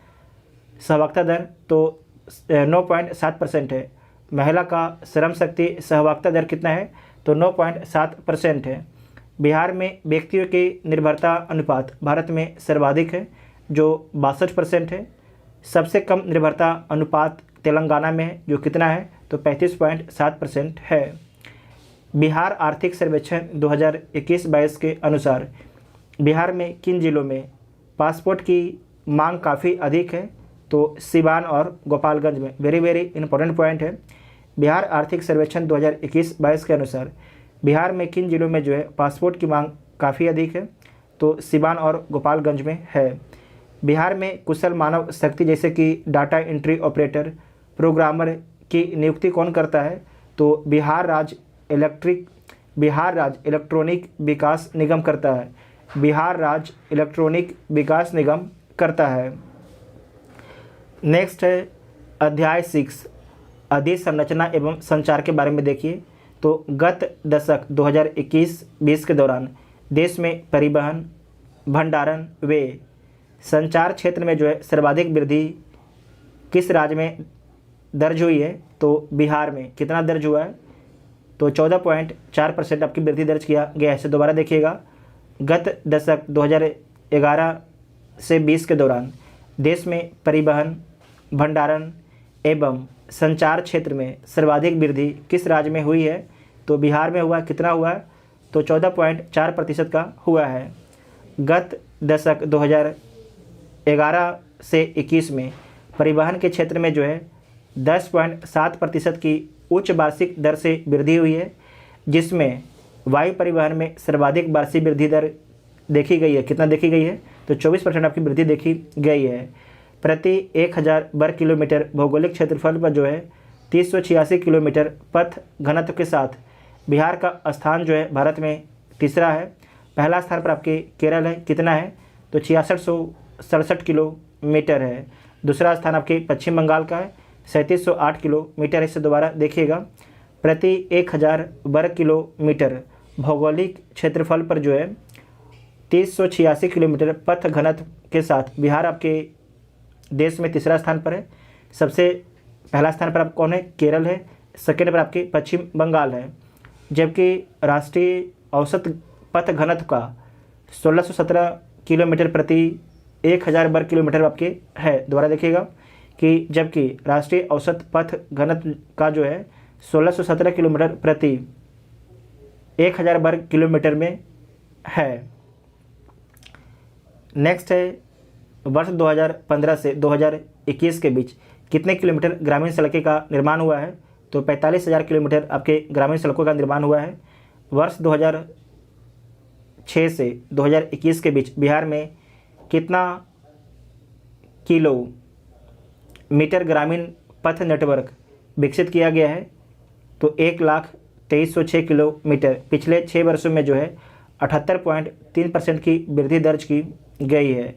सहभागिता दर तो 9.7% है। महिला का श्रम शक्ति सहभागिता दर कितना है, तो 9.7% है। बिहार में व्यक्तियों की निर्भरता अनुपात भारत में सर्वाधिक है, जो 62% है। सबसे कम निर्भरता अनुपात तेलंगाना में है, जो कितना है, तो 35.7% है। बिहार आर्थिक सर्वेक्षण 2021-22 के अनुसार बिहार में किन जिलों में पासपोर्ट की मांग काफ़ी अधिक है, तो सिवान और गोपालगंज में। वेरी इंपॉर्टेंट पॉइंट है। बिहार आर्थिक सर्वेक्षण 2021-22 के अनुसार बिहार में किन जिलों में जो है पासपोर्ट की मांग काफ़ी अधिक है, तो सिवान और गोपालगंज में है। बिहार में कुशल मानव शक्ति जैसे कि डाटा एंट्री ऑपरेटर, प्रोग्रामर की नियुक्ति कौन करता है, तो बिहार राज्य इलेक्ट्रॉनिक विकास निगम करता है। बिहार राज्य इलेक्ट्रॉनिक विकास निगम करता है। नेक्स्ट है अध्याय 6 अधिसंरचना एवं संचार के बारे में देखिए। तो गत दशक 2021-20 के दौरान देश में परिवहन, भंडारण व संचार क्षेत्र में जो है सर्वाधिक वृद्धि किस राज्य में दर्ज हुई है, तो बिहार में। कितना दर्ज हुआ है, तो 14.4% आपकी वृद्धि दर्ज किया गया है। इसे दोबारा देखिएगा। गत दशक 2011 से 20 के दौरान देश में परिवहन, भंडारण एवं संचार क्षेत्र में सर्वाधिक वृद्धि किस राज्य में हुई है, तो बिहार में हुआ। कितना हुआ है, तो 14.4% का हुआ है। गत दशक 2011 से 21 में परिवहन के क्षेत्र में जो है 10.7% की उच्च वार्षिक दर से वृद्धि हुई है, जिसमें वायु परिवहन में सर्वाधिक वार्षिक वृद्धि दर देखी गई है। कितना देखी गई है, तो 24% आपकी वृद्धि देखी गई है। प्रति 1000 वर्ग किलोमीटर भौगोलिक क्षेत्रफल पर जो है 386 किलोमीटर पथ घनत्व के साथ बिहार का स्थान जो है भारत में तीसरा है। पहला स्थान पर आपके केरल है। कितना है, तो 6667 किलोमीटर है। दूसरा स्थान आपके पश्चिम बंगाल का है, 3708 किलोमीटर। इसे दोबारा देखिएगा। प्रति 1000 वर्ग किलोमीटर भौगोलिक क्षेत्रफल पर जो है 386 किलोमीटर पथ घनत्व के साथ बिहार आपके देश में तीसरा स्थान पर है। सबसे पहला स्थान पर आप कौन है, केरल है। सेकेंड पर आपके पश्चिम बंगाल है। जबकि राष्ट्रीय औसत पथ घनत्व का 1617 किलोमीटर प्रति 1000 वर्ग किलोमीटर आपके है। दोबारा देखिएगा कि जबकि राष्ट्रीय औसत पथ घनत्व का जो है 1617 किलोमीटर प्रति 1000 वर्ग किलोमीटर में है। नेक्स्ट है वर्ष 2015 से 2021 के बीच कितने किलोमीटर ग्रामीण सड़कें का निर्माण हुआ है, तो 45,000 किलोमीटर आपके ग्रामीण सड़कों का निर्माण हुआ है। वर्ष 2006 से 2021 के बीच बिहार में कितना किलोमीटर ग्रामीण पथ नेटवर्क विकसित किया गया है, तो 2306 किलोमीटर पिछले 6 वर्षों में जो है 78.3% की वृद्धि दर्ज की गई है।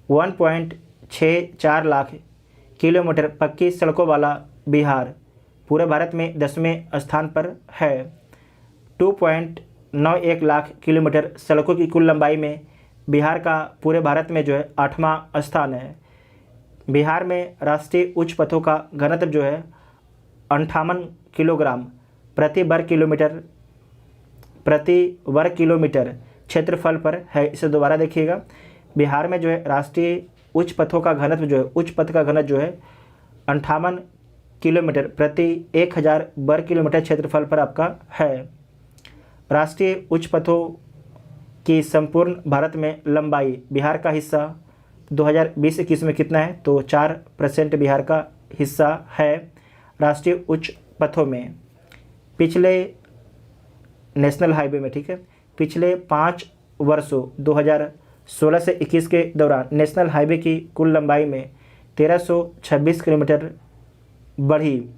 1.64 लाख किलोमीटर पक्की सड़कों वाला बिहार पूरे भारत में 10वें स्थान पर है। 2.91 लाख किलोमीटर सड़कों की कुल लंबाई में बिहार का पूरे भारत में जो है 8वां स्थान है। बिहार में राष्ट्रीय उच्च पथों का घनत्व जो है 58 किलोग्राम प्रति वर्ग किलोमीटर क्षेत्रफल पर है। इसे दोबारा देखिएगा, बिहार में जो है राष्ट्रीय उच्च पथों का घनत्व जो है उच्च पथ का घनत्व जो है 58 किलोमीटर प्रति 1000 वर्ग किलोमीटर क्षेत्रफल पर आपका है। राष्ट्रीय उच्च पथों की संपूर्ण भारत में लंबाई बिहार का हिस्सा 2020-21 में कितना है, तो 4% बिहार का हिस्सा है राष्ट्रीय उच्च पथों में। पिछले नेशनल हाईवे में, ठीक है, पिछले 5 वर्षों 2016 से 21 के दौरान नेशनल हाईवे की कुल लंबाई में 1326 किलोमीटर बढ़ी।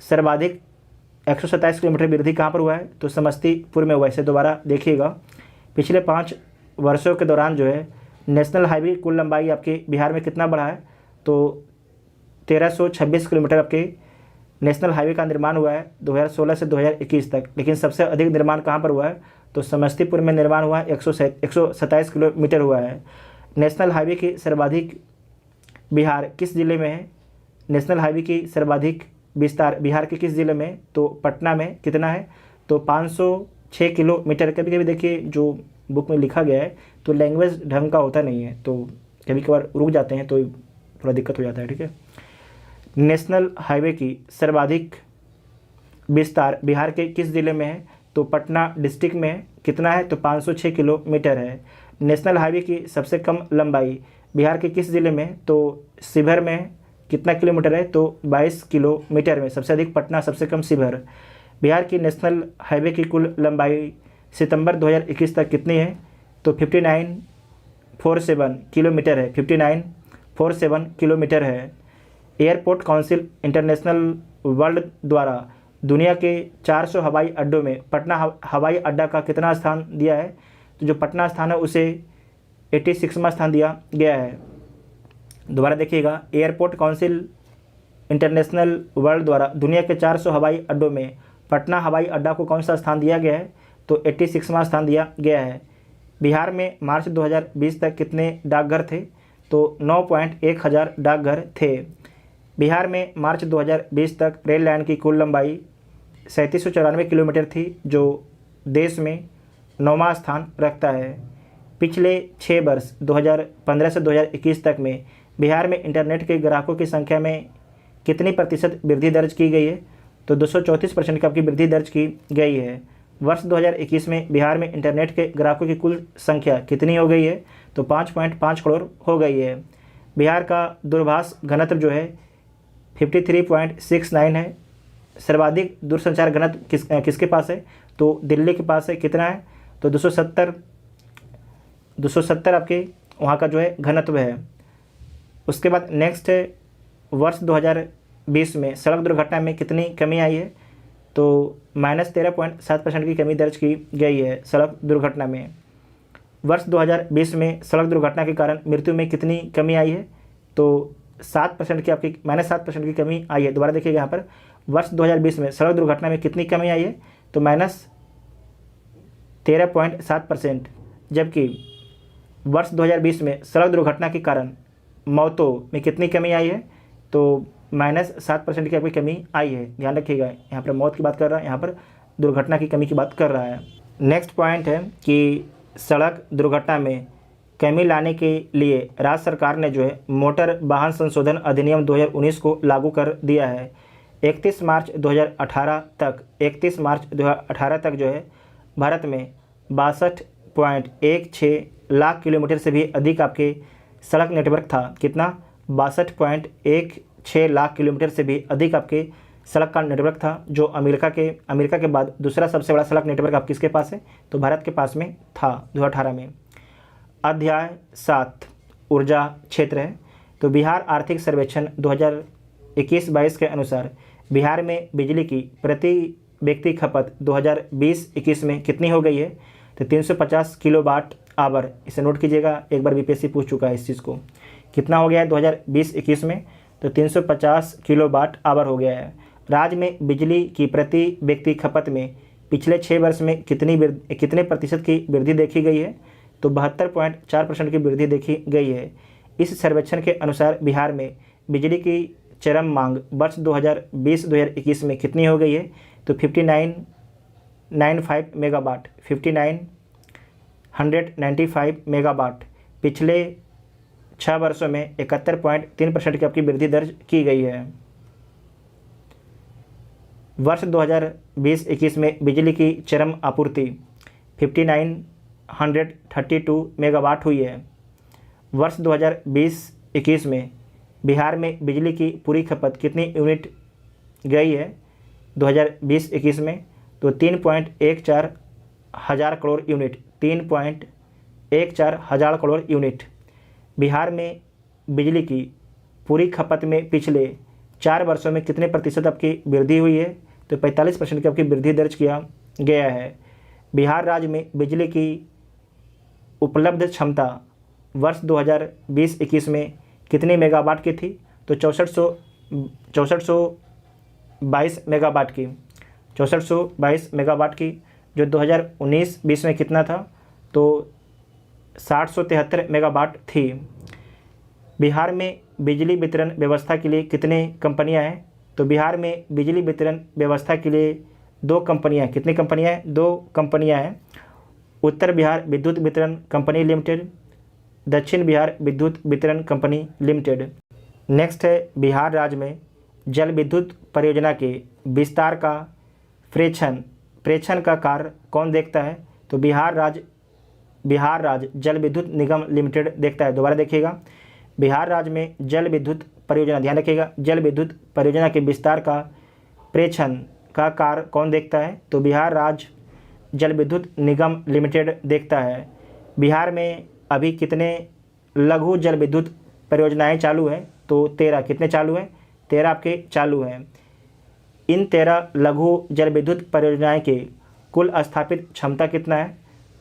सर्वाधिक 127 किलोमीटर वृद्धि कहाँ पर हुआ है, तो समस्तीपुर में हुआ है। इसे दोबारा देखिएगा, पिछले 5 वर्षों के दौरान जो है नेशनल हाईवे कुल लंबाई आपके बिहार में कितना बढ़ा है, तो 1326 किलोमीटर आपके नेशनल हाईवे का निर्माण हुआ है 2016 से 2021 तक। लेकिन सबसे अधिक निर्माण कहाँ पर हुआ है, तो समस्तीपुर में निर्माण हुआ है 127 किलोमीटर हुआ है। नेशनल हाईवे की सर्वाधिक बिहार किस जिले में है, नेशनल हाईवे की सर्वाधिक विस्तार बिहार के किस ज़िले में, तो पटना में कितना है, तो 506 किलोमीटर। कभी कभी देखिए जो बुक में लिखा गया है तो लैंग्वेज ढंग का होता नहीं है, तो कभी कभार रुक जाते हैं तो थोड़ा दिक्कत हो जाता है, ठीक है। नेशनल हाईवे की सर्वाधिक विस्तार बिहार के किस ज़िले में है, तो पटना डिस्ट्रिक्ट में है। कितना है, तो 506 किलोमीटर है। नेशनल हाईवे की सबसे कम लंबाई बिहार के किस ज़िले में, तो शिवहर में कितना किलोमीटर है, तो 22 किलोमीटर में। सबसे अधिक पटना, सबसे कम शिवहर। बिहार की नेशनल हाईवे की कुल लंबाई सितंबर 2021 तक कितनी है, तो 5947 किलोमीटर है। 5947 किलोमीटर है। एयरपोर्ट काउंसिल इंटरनेशनल वर्ल्ड द्वारा दुनिया के 400 हवाई अड्डों में पटना हवाई अड्डा का कितना स्थान दिया है, तो जो पटना स्थान है उसे 86वां स्थान दिया गया है। दोबारा देखिएगा, एयरपोर्ट काउंसिल इंटरनेशनल वर्ल्ड द्वारा दुनिया के 400 हवाई अड्डों में पटना हवाई अड्डा को कौन सा स्थान दिया गया है, तो 86वां स्थान दिया गया है। बिहार में मार्च 2020 तक कितने डाकघर थे, तो 9.1 हज़ार डाकघर थे। बिहार में मार्च 2020 तक रेल लाइन की कुल लंबाई 3794 किलोमीटर थी, जो देश में 9वां स्थान रखता है। पिछले 6 वर्ष 2015 से 2021 तक में बिहार में इंटरनेट के ग्राहकों की संख्या में कितनी प्रतिशत वृद्धि दर्ज की गई है, तो 234% की आपकी वृद्धि दर्ज की गई है। वर्ष 2021 में बिहार में इंटरनेट के ग्राहकों की कुल संख्या कितनी हो गई है, तो 5.5 करोड़ हो गई है। बिहार का दूरभाष घनत्व जो है 53.69 है। सर्वाधिक दूरसंचार घनत्व किसके पास है, तो दिल्ली के पास है। कितना है, तो 270 आपके वहाँ का जो है घनत्व है। उसके बाद नेक्स्ट है, वर्ष 2020 में सड़क दुर्घटना में कितनी कमी आई है, तो -13.7% की कमी दर्ज की गई है सड़क दुर्घटना में। वर्ष 2020 में सड़क दुर्घटना के कारण मृत्यु में कितनी कमी आई है, तो 7% की आपकी -7% की कमी आई है। दोबारा देखिएगा यहाँ पर, वर्ष 2020 में सड़क दुर्घटना में कितनी कमी आई है, तो -13.7%, जबकि वर्ष 2020 में सड़क दुर्घटना के कारण मौतों में कितनी कमी आई है, तो -7% की आपकी कमी आई है। ध्यान रखिएगा, यहाँ पर मौत की बात कर रहा है, यहाँ पर दुर्घटना की कमी की बात कर रहा है। नेक्स्ट पॉइंट है कि सड़क दुर्घटना में कमी लाने के लिए राज्य सरकार ने जो है मोटर वाहन संशोधन अधिनियम 2019 को लागू कर दिया है। 31 मार्च 2018 तक जो है भारत में 62.16 लाख किलोमीटर से भी अधिक आपके सड़क नेटवर्क था। कितना, 62.16 लाख किलोमीटर से भी अधिक आपके सड़क का नेटवर्क था, जो अमेरिका के बाद दूसरा सबसे बड़ा सड़क नेटवर्क आप किसके पास है, तो भारत के पास में था 2018 में। अध्याय 7 ऊर्जा क्षेत्र है। तो बिहार आर्थिक सर्वेक्षण 2021-22 के अनुसार बिहार में बिजली की प्रति व्यक्ति खपत 2020-21 में कितनी हो गई है? तो 350 किलोवाट आवर। इसे नोट कीजिएगा, एक बार बीपीएससी पूछ चुका है इस चीज़ को। कितना हो गया है 2020-21 में? तो 350 किलोवाट आवर हो गया है। राज्य में बिजली की प्रति व्यक्ति खपत में पिछले 6 वर्ष में कितने प्रतिशत की वृद्धि देखी गई है? तो 72.4% की वृद्धि देखी गई है। इस सर्वेक्षण के अनुसार बिहार में बिजली की चरम मांग वर्ष 2020-2021 में कितनी हो गई है? तो 5995 मेगावाट, 5995 मेगावाट। पिछले 6 वर्षों में 71.3% की आपकी वृद्धि दर्ज की गई है। वर्ष 2020-21 में बिजली की चरम आपूर्ति 5932 मेगावाट हुई है। वर्ष 2020-21 में बिहार में बिजली की पूरी खपत कितनी यूनिट गई है 2020-21 में? तो 3.14 हज़ार करोड़ यूनिट, 3.14 हज़ार करोड़ यूनिट। बिहार में बिजली की पूरी खपत में पिछले 4 वर्षों में कितने प्रतिशत आपकी वृद्धि हुई है? तो 45% की आपकी वृद्धि दर्ज किया गया है। बिहार राज्य में बिजली की उपलब्ध क्षमता वर्ष 2020-21 में कितने मेगावाट की थी? तो 6422 मेगावाट की, 6422 मेगावाट की, जो 2019-20 में कितना था? तो 773 मेगावाट थी। बिहार में बिजली वितरण व्यवस्था के लिए कितने कंपनियां हैं? तो बिहार में बिजली वितरण व्यवस्था के लिए 2 कंपनियां, कितनी कंपनियां हैं? 2 कंपनियां हैं। उत्तर बिहार विद्युत वितरण कंपनी लिमिटेड, दक्षिण बिहार विद्युत वितरण कंपनी लिमिटेड। नेक्स्ट है, बिहार राज्य में जल विद्युत परियोजना के विस्तार का प्रेक्षण का कार्य कौन देखता है? तो बिहार राज्य जल विद्युत निगम लिमिटेड देखता है। दोबारा देखिएगा, बिहार राज्य में जल विद्युत परियोजना, ध्यान रखिएगा, जल विद्युत परियोजना के विस्तार का प्रेक्षण का कार्य कौन देखता है? तो बिहार राज्य जल विद्युत निगम लिमिटेड देखता है। बिहार में अभी कितने लघु जल विद्युत परियोजनाएं चालू हैं? तो 13। कितने चालू हैं? 13 आपके चालू हैं। इन 13 लघु जल विद्युत परियोजनाएं के कुल स्थापित क्षमता कितना है?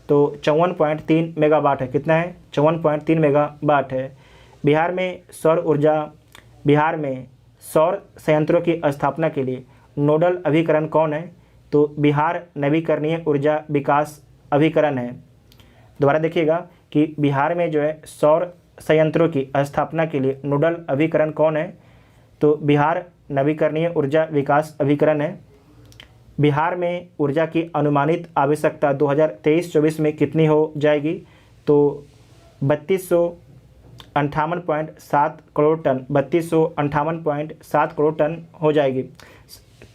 तो 54.3 मेगावाट है। कितना है? 54.3 मेगावाट है। बिहार में सौर संयंत्रों की स्थापना के लिए नोडल अभिकरण कौन है? तो बिहार नवीकरणीय ऊर्जा विकास अभिकरण है। दोबारा देखिएगा कि बिहार में जो है सौर संयंत्रों की स्थापना के लिए नोडल अभिकरण कौन है? तो बिहार नवीकरणीय ऊर्जा विकास अभिकरण है। बिहार में ऊर्जा की अनुमानित आवश्यकता 2023-24 में कितनी हो जाएगी? तो 3258.7 करोड़ टन, 3258.7 करोड़ टन हो जाएगी।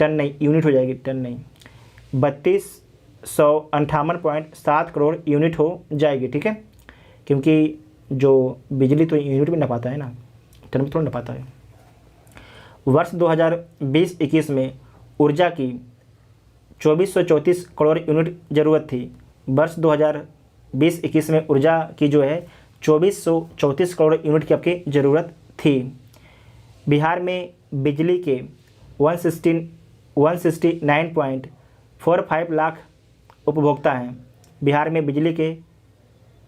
टन नहीं, यूनिट हो जाएगी, टन नहीं, 3258.7 करोड़ यूनिट हो जाएगी। ठीक है, क्योंकि जो बिजली तो यूनिट में नपाता है ना, टन में थोड़ा नपाता है। वर्ष 2020-21 में ऊर्जा की 2434 करोड़ यूनिट ज़रूरत थी। वर्ष 2020-21 में ऊर्जा की जो है 2434 करोड़ यूनिट की आपकी ज़रूरत थी। बिहार में बिजली के 169.45 लाख उपभोक्ता हैं। बिहार में बिजली के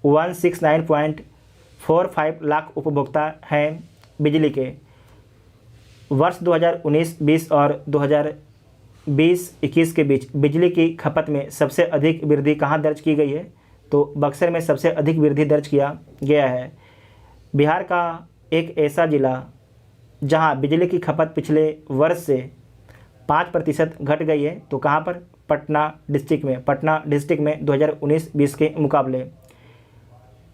169.45 लाख उपभोक्ता हैं बिजली के। वर्ष 2019-20 और 2020-21 के बीच बिजली की खपत में सबसे अधिक वृद्धि कहाँ दर्ज की गई है? तो बक्सर में सबसे अधिक वृद्धि दर्ज किया गया है। बिहार का एक ऐसा ज़िला जहां बिजली की खपत पिछले वर्ष से 5% घट गई है, तो कहां पर? पटना डिस्ट्रिक्ट में। पटना डिस्ट्रिक्ट में 2019-20 के मुकाबले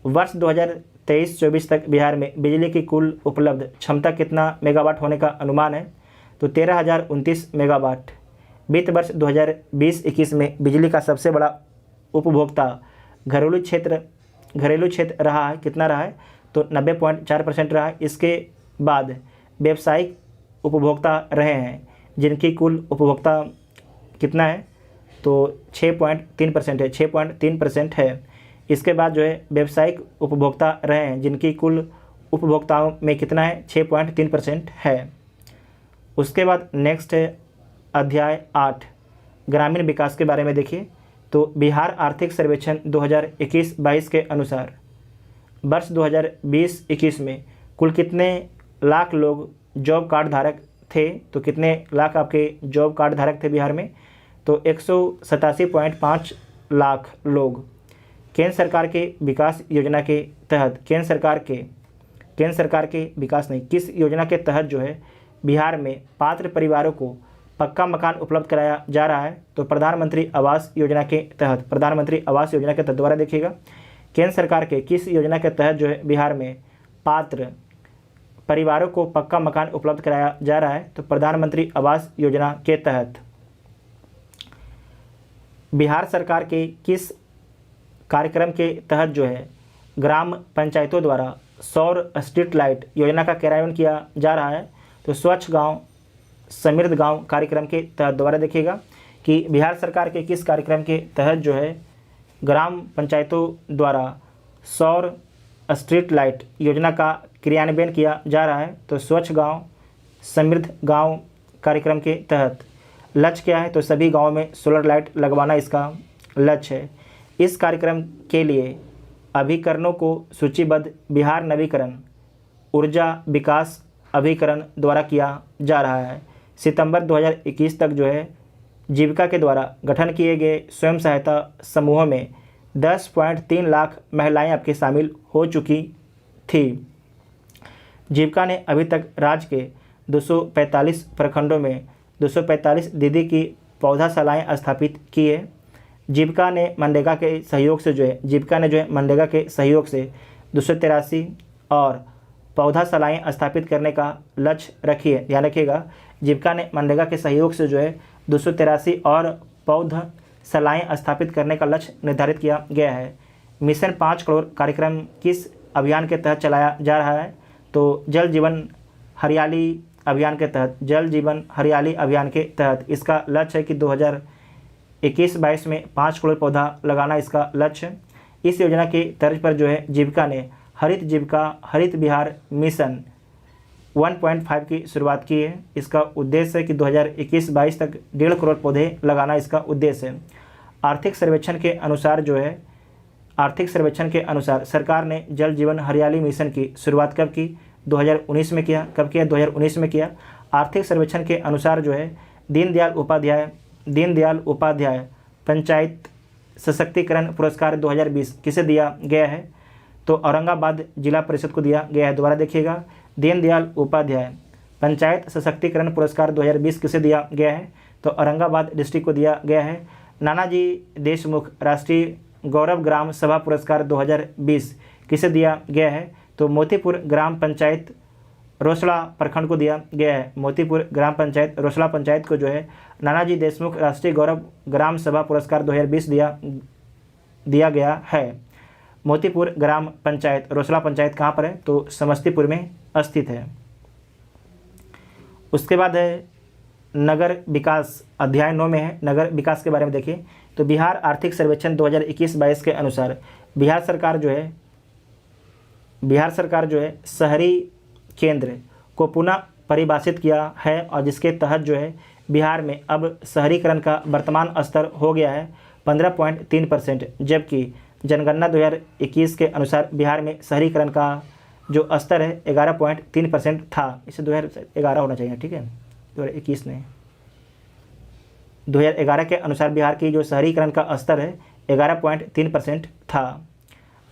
वर्ष 2023-24 तक बिहार में बिजली की कुल उपलब्ध क्षमता कितना मेगावाट होने का अनुमान है? तो 13,029 मेगावाट। वित्त वर्ष 2020-21 में बिजली का सबसे बड़ा उपभोक्ता घरेलू क्षेत्र रहा है। कितना रहा है? तो 90.4% रहा है। इसके बाद व्यावसायिक उपभोक्ता रहे हैं, जिनकी कुल उपभोक्ता कितना है? तो 6.3% है, 6.3% है। इसके बाद जो है व्यावसायिक उपभोक्ता रहे हैं, जिनकी कुल उपभोक्ताओं में कितना है? 6.3% है। उसके बाद नेक्स्ट है अध्याय 8 ग्रामीण विकास के बारे में देखिए तो बिहार आर्थिक सर्वेक्षण 2021-22 के अनुसार वर्ष 2020-21 में कुल कितने लाख लोग जॉब कार्ड धारक थे, तो कितने लाख आपके जॉब कार्ड धारक थे बिहार में, तो 187.5 लाख लोग। केंद्र सरकार के विकास योजना के तहत केंद्र सरकार के विकास नहीं, किस योजना के तहत जो है बिहार में पात्र परिवारों को पक्का मकान उपलब्ध कराया जा रहा है, तो प्रधानमंत्री आवास योजना के तहत दोबारा देखिएगा, केंद्र सरकार के किस योजना के तहत जो है बिहार में पात्र परिवारों को पक्का मकान उपलब्ध कराया जा रहा है, तो प्रधानमंत्री आवास योजना के तहत। बिहार सरकार के किस कार्यक्रम के तहत जो है ग्राम पंचायतों द्वारा सौर स्ट्रीट लाइट योजना का कार्यान्वयन किया जा रहा है, तो स्वच्छ गांव समृद्ध गांव कार्यक्रम के तहत। दोबारा देखिएगा कि बिहार सरकार के किस कार्यक्रम के तहत जो है ग्राम पंचायतों द्वारा सौर स्ट्रीट लाइट योजना का क्रियान्वयन किया जा रहा है, तो स्वच्छ गांव समृद्ध गांव कार्यक्रम के तहत। लक्ष्य क्या है, तो सभी गांवों में सोलर लाइट लगवाना इसका लक्ष्य है। इस कार्यक्रम के लिए अभिकरणों को सूचीबद्ध बिहार नवीकरण ऊर्जा विकास अभिकरण द्वारा किया जा रहा है। सितंबर 2021 तक जो है जीविका के द्वारा गठन किए गए स्वयं सहायता समूहों में 10.3 लाख महिलाएं आपके शामिल हो चुकी थी। जीविका ने अभी तक राज्य के 245 प्रखंडों में 245 दीदी की पौधाशालाएं स्थापित की है। जीविका ने मनरेगा के सहयोग से 283 और पौधाशालाएं स्थापित करने का लक्ष्य रखी है। ध्यान रखिएगा, जीविका ने मनरेगा के सहयोग से जो है 283 और पौधाशालाएं स्थापित करने का लक्ष्य निर्धारित किया गया है। मिशन 5 करोड़ कार्यक्रम किस अभियान के तहत चलाया जा रहा है, तो जल जीवन हरियाली अभियान के तहत इसका लक्ष्य है कि 2021-22 में 5 करोड़ पौधा लगाना इसका लक्ष्य। इस योजना की तर्ज पर जो है जीविका ने हरित बिहार मिशन 1.5 की शुरुआत की है। इसका उद्देश्य है कि 2021-22 तक 1.5 करोड़ पौधे लगाना इसका उद्देश्य है। आर्थिक सर्वेक्षण के अनुसार सरकार ने जल जीवन हरियाली मिशन की शुरुआत कब की, 2019 में किया। 2019 में किया। आर्थिक सर्वेक्षण के अनुसार जो है दीनदयाल उपाध्याय पंचायत सशक्तिकरण पुरस्कार 2020 किसे दिया गया है, तो औरंगाबाद जिला परिषद को दिया गया है। दोबारा देखिएगा, दीनदयाल उपाध्याय पंचायत सशक्तिकरण पुरस्कार 2020 किसे दिया गया है, तो औरंगाबाद डिस्ट्रिक्ट को दिया गया है। नानाजी देशमुख राष्ट्रीय गौरव ग्राम सभा पुरस्कार 2020 किसे दिया गया है, तो मोतीपुर ग्राम पंचायत रोसड़ा प्रखंड को दिया गया है। मोतीपुर ग्राम पंचायत रोसड़ा पंचायत को जो है नानाजी देशमुख राष्ट्रीय गौरव ग्राम सभा पुरस्कार 2020 दिया गया है। मोतीपुर ग्राम पंचायत रोसड़ा पंचायत कहाँ पर है, तो समस्तीपुर में स्थित है। उसके बाद है नगर विकास, अध्याय 9 में है नगर विकास के बारे में देखिए, तो बिहार आर्थिक सर्वेक्षण 2021-22 के अनुसार बिहार सरकार जो है शहरी केंद्र को पुनः परिभाषित किया है, और जिसके तहत जो है बिहार में अब शहरीकरण का वर्तमान स्तर हो गया है 15.3%, जबकि जनगणना 2021 के अनुसार बिहार में शहरीकरण का जो स्तर है 11.3% था। इसे 2011 होना चाहिए, ठीक है, 2021 नहीं। 2011 के अनुसार बिहार की जो शहरीकरण का स्तर है 11.3% था।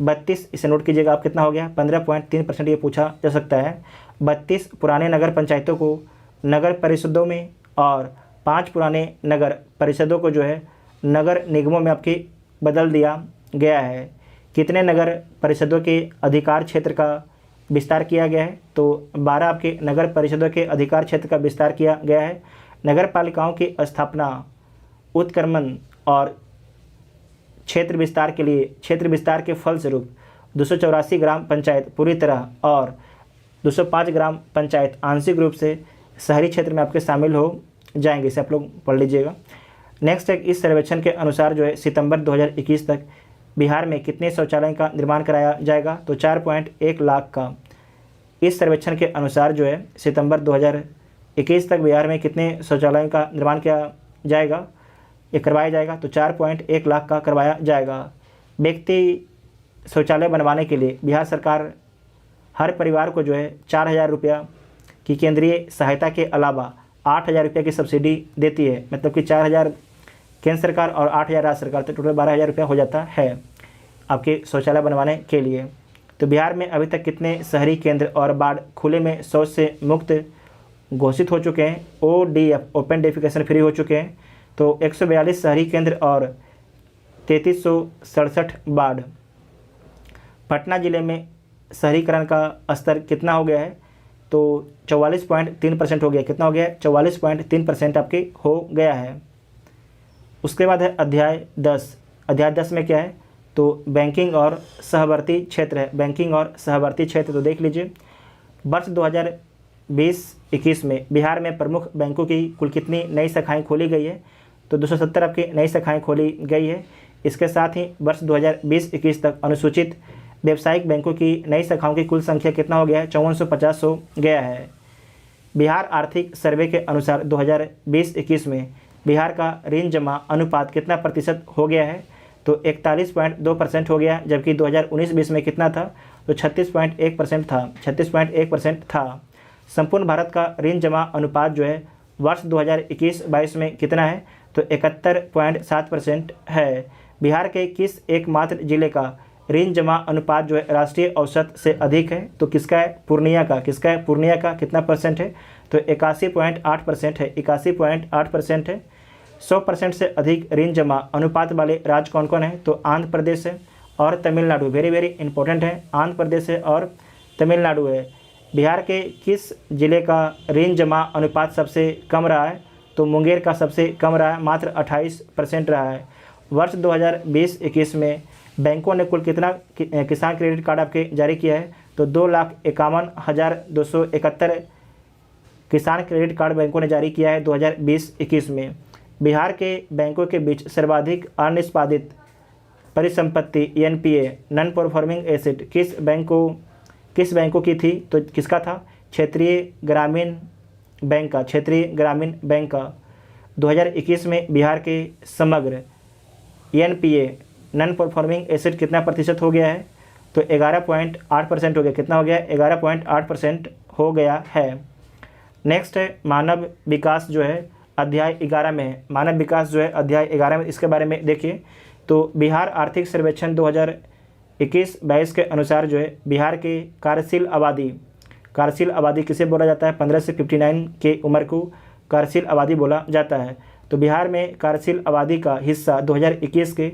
32, इसे नोट कीजिएगा आप, कितना हो गया 15.3%, ये पूछा जा सकता है। 32 पुराने नगर पंचायतों को नगर परिषदों में और 5 पुराने नगर परिषदों को जो है नगर निगमों में आपकी बदल दिया गया है। कितने नगर परिषदों के अधिकार क्षेत्र का विस्तार किया गया है, तो 12 आपके नगर परिषदों के अधिकार क्षेत्र का विस्तार किया गया है। नगर पालिकाओं की स्थापना, उत्क्रमण और क्षेत्र विस्तार के फलस्वरूप 284 ग्राम पंचायत पूरी तरह और 205 ग्राम पंचायत आंशिक रूप से शहरी क्षेत्र में आपके शामिल हो जाएंगे। इसे आप लोग पढ़ लीजिएगा। नेक्स्ट है, इस सर्वेक्षण के अनुसार जो है सितंबर 2021 तक बिहार में कितने शौचालयों का निर्माण कराया जाएगा, तो 4.1 लाख का। इस सर्वेक्षण के अनुसार जो है सितंबर 2021 तक बिहार में कितने शौचालयों का निर्माण किया जाएगा, ये करवाया जाएगा, तो 4.1 लाख का करवाया जाएगा। व्यक्ति शौचालय बनवाने के लिए बिहार सरकार हर परिवार को जो है 4,000 रुपया की केंद्रीय सहायता के अलावा 8,000 रुपये की सब्सिडी देती है। मतलब कि 4,000 केंद्र सरकार और 8,000 राज्य सरकार, तो टोटल 12,000 रुपया हो जाता है आपके शौचालय बनवाने के लिए। तो बिहार में अभी तक कितने शहरी केंद्र और वार्ड खुले में शौच से मुक्त घोषित हो चुके हैं? ODF ओपन डेफिकेशन फ्री हो चुके हैं। तो 142 शहरी केंद्र और 3367 वार्ड। पटना ज़िले में शहरीकरण का स्तर कितना हो गया है? तो 44.3% हो गया। कितना हो गया है? 44.3% आपके हो गया है। उसके बाद है अध्याय 10। अध्याय 10 में क्या है? तो बैंकिंग और सहवर्ती क्षेत्र है। बैंकिंग और सहवर्ती क्षेत्र, तो देख लीजिए वर्ष 2020-21 में बिहार में प्रमुख बैंकों की कुल कितनी नई शाखाएं खोली गई है? तो 270 आपकी नई शाखाएं खोली गई है। इसके साथ ही वर्ष 2020-21 तक अनुसूचित व्यावसायिक बैंकों की नई शाखाओं की कुल संख्या कितना हो गया है? 5450 हो गया है। बिहार आर्थिक सर्वे के अनुसार 2020-21 में बिहार का ऋण जमा अनुपात कितना प्रतिशत हो गया है? तो 41.2% हो गया, जबकि 2019-20 में कितना था? तो 36.1% था। 36.1% था। संपूर्ण भारत का ऋण जमा अनुपात जो है वर्ष 2021-22 में कितना है? तो 71.7% है। बिहार के किस एकमात्र जिले का ऋण जमा अनुपात जो है राष्ट्रीय औसत से अधिक है? तो किसका है? पूर्णिया का। किसका है? पूर्णिया का। कितना परसेंट है? तो 81.8% है। 81.8% है। 100% से अधिक ऋण जमा अनुपात वाले राज्य कौन कौन है? तो आंध्र प्रदेश है और तमिलनाडु। वेरी वेरी इंपॉर्टेंट है। आंध्र प्रदेश है और तमिलनाडु है। बिहार के किस जिले का ऋण जमा अनुपात सबसे कम रहा है? तो मुंगेर का सबसे कम रहा है, मात्र 28% रहा है। वर्ष 2020-21 में बैंकों ने कुल कितना किसान क्रेडिट कार्ड आपके जारी किया है? तो 2,51,271 किसान क्रेडिट कार्ड बैंकों ने जारी किया है 2020-21 में। बिहार के बैंकों के बीच सर्वाधिक अनिष्पादित परिसंपत्ति NPA नॉन परफॉर्मिंग एसेट किस बैंकों की थी? तो किसका था? क्षेत्रीय ग्रामीण बैंक का। क्षेत्रीय ग्रामीण बैंक का। 2021 में बिहार के समग्र NPA नॉन परफॉर्मिंग एसेट कितना प्रतिशत हो गया है? तो 11.8% हो गया। कितना हो गया? 11.8% हो गया है। नेक्स्ट है मानव विकास जो है अध्याय 11 में है। मानव विकास जो है अध्याय 11 में, इसके बारे में देखिए। तो बिहार आर्थिक सर्वेक्षण 2021-22 के अनुसार जो है बिहार के कार्यशील आबादी किसे बोला जाता है? 15 से 59 के उम्र को कार्यशील आबादी बोला जाता है। तो बिहार में कार्यशील आबादी का हिस्सा 2021 के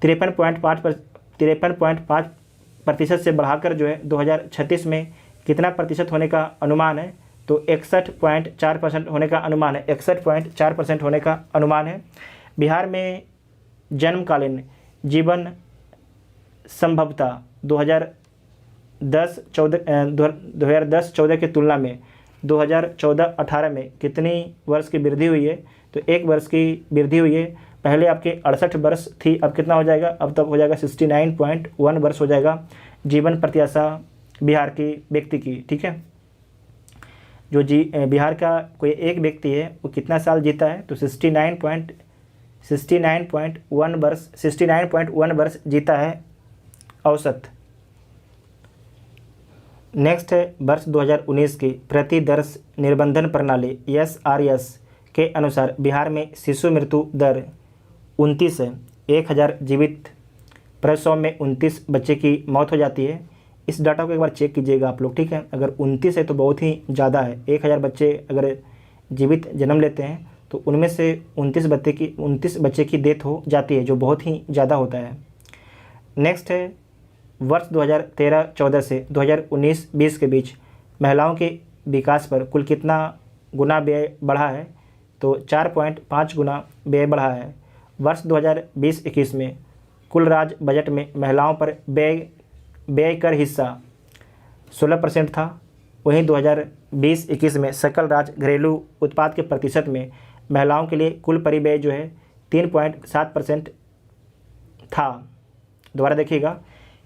53.5% से बढ़ाकर जो है 2036 में कितना प्रतिशत होने का अनुमान है? तो 61.4% होने का अनुमान है। 61.4% होने का अनुमान है। बिहार में जन्मकालीन जीवन संभवता 2010-14 की तुलना में 2014-18 में कितनी वर्ष की वृद्धि हुई है? तो 1 वर्ष की वृद्धि हुई है। पहले आपके 68 वर्ष थी, अब कितना हो जाएगा? अब तक हो जाएगा 69.1 वर्ष हो जाएगा जीवन प्रत्याशा बिहार की व्यक्ति की। ठीक है, जो बिहार का कोई एक व्यक्ति है वो कितना साल जीता है? तो 69.1 वर्ष जीता है औसत। नेक्स्ट है वर्ष 2019 की प्रति दर्श निर्बंधन प्रणाली SRS के अनुसार बिहार में शिशु मृत्यु दर 29 है। 1000 जीवित प्रसव में 29 बच्चे की मौत हो जाती है। इस डाटा को एक बार चेक कीजिएगा आप लोग। ठीक है, अगर 29 है तो बहुत ही ज़्यादा है। 1000 बच्चे अगर जीवित जन्म लेते हैं तो उनमें से 29 बच्चे की डेथ हो जाती है, जो बहुत ही ज़्यादा होता है। नेक्स्ट है वर्ष 2013-14 से 2019-20 के बीच महिलाओं के विकास पर कुल कितना गुना व्यय बढ़ा है? तो 4.5 गुना व्यय बढ़ा है। वर्ष 2020-21 में कुल राज्य बजट में महिलाओं पर व्यय कर हिस्सा 16% था। वहीं 2020-21 में सकल राज्य घरेलू उत्पाद के प्रतिशत में महिलाओं के लिए कुल परिव्यय जो है 3.7% था। दोबारा देखिएगा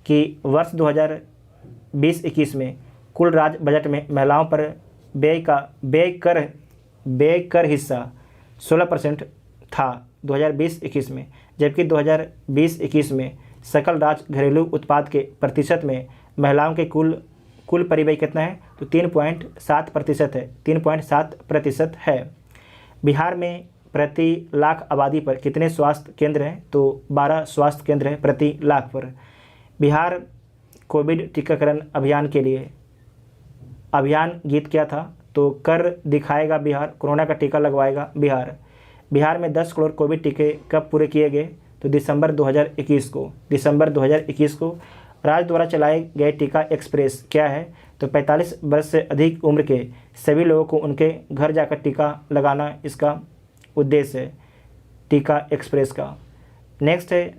कि वर्ष 2020-21 में कुल राज्य बजट में महिलाओं पर व्यय कर हिस्सा 16% था। 2020-21 में, जबकि 2020-21 में सकल राज्य घरेलू उत्पाद के प्रतिशत में महिलाओं के कुल परिव्यय कितना है, तो 3.7% है, 3.7% है। बिहार में प्रति लाख आबादी पर कितने स्वास्थ्य केंद्र हैं, तो 12 स्वास्थ्य केंद्र हैं प्रति लाख पर। बिहार कोविड टीकाकरण अभियान के लिए अभियान गीत क्या था, तो कर दिखाएगा बिहार, कोरोना का टीका लगवाएगा बिहार। बिहार में 10 करोड़ कोविड टीके कब पूरे किए गए, तो दिसंबर 2021 को। राज्य द्वारा चलाए गए टीका एक्सप्रेस क्या है, तो 45 वर्ष से अधिक उम्र के सभी लोगों को उनके घर जाकर टीका लगाना इसका उद्देश्य है, टीका एक्सप्रेस का। नेक्स्ट है,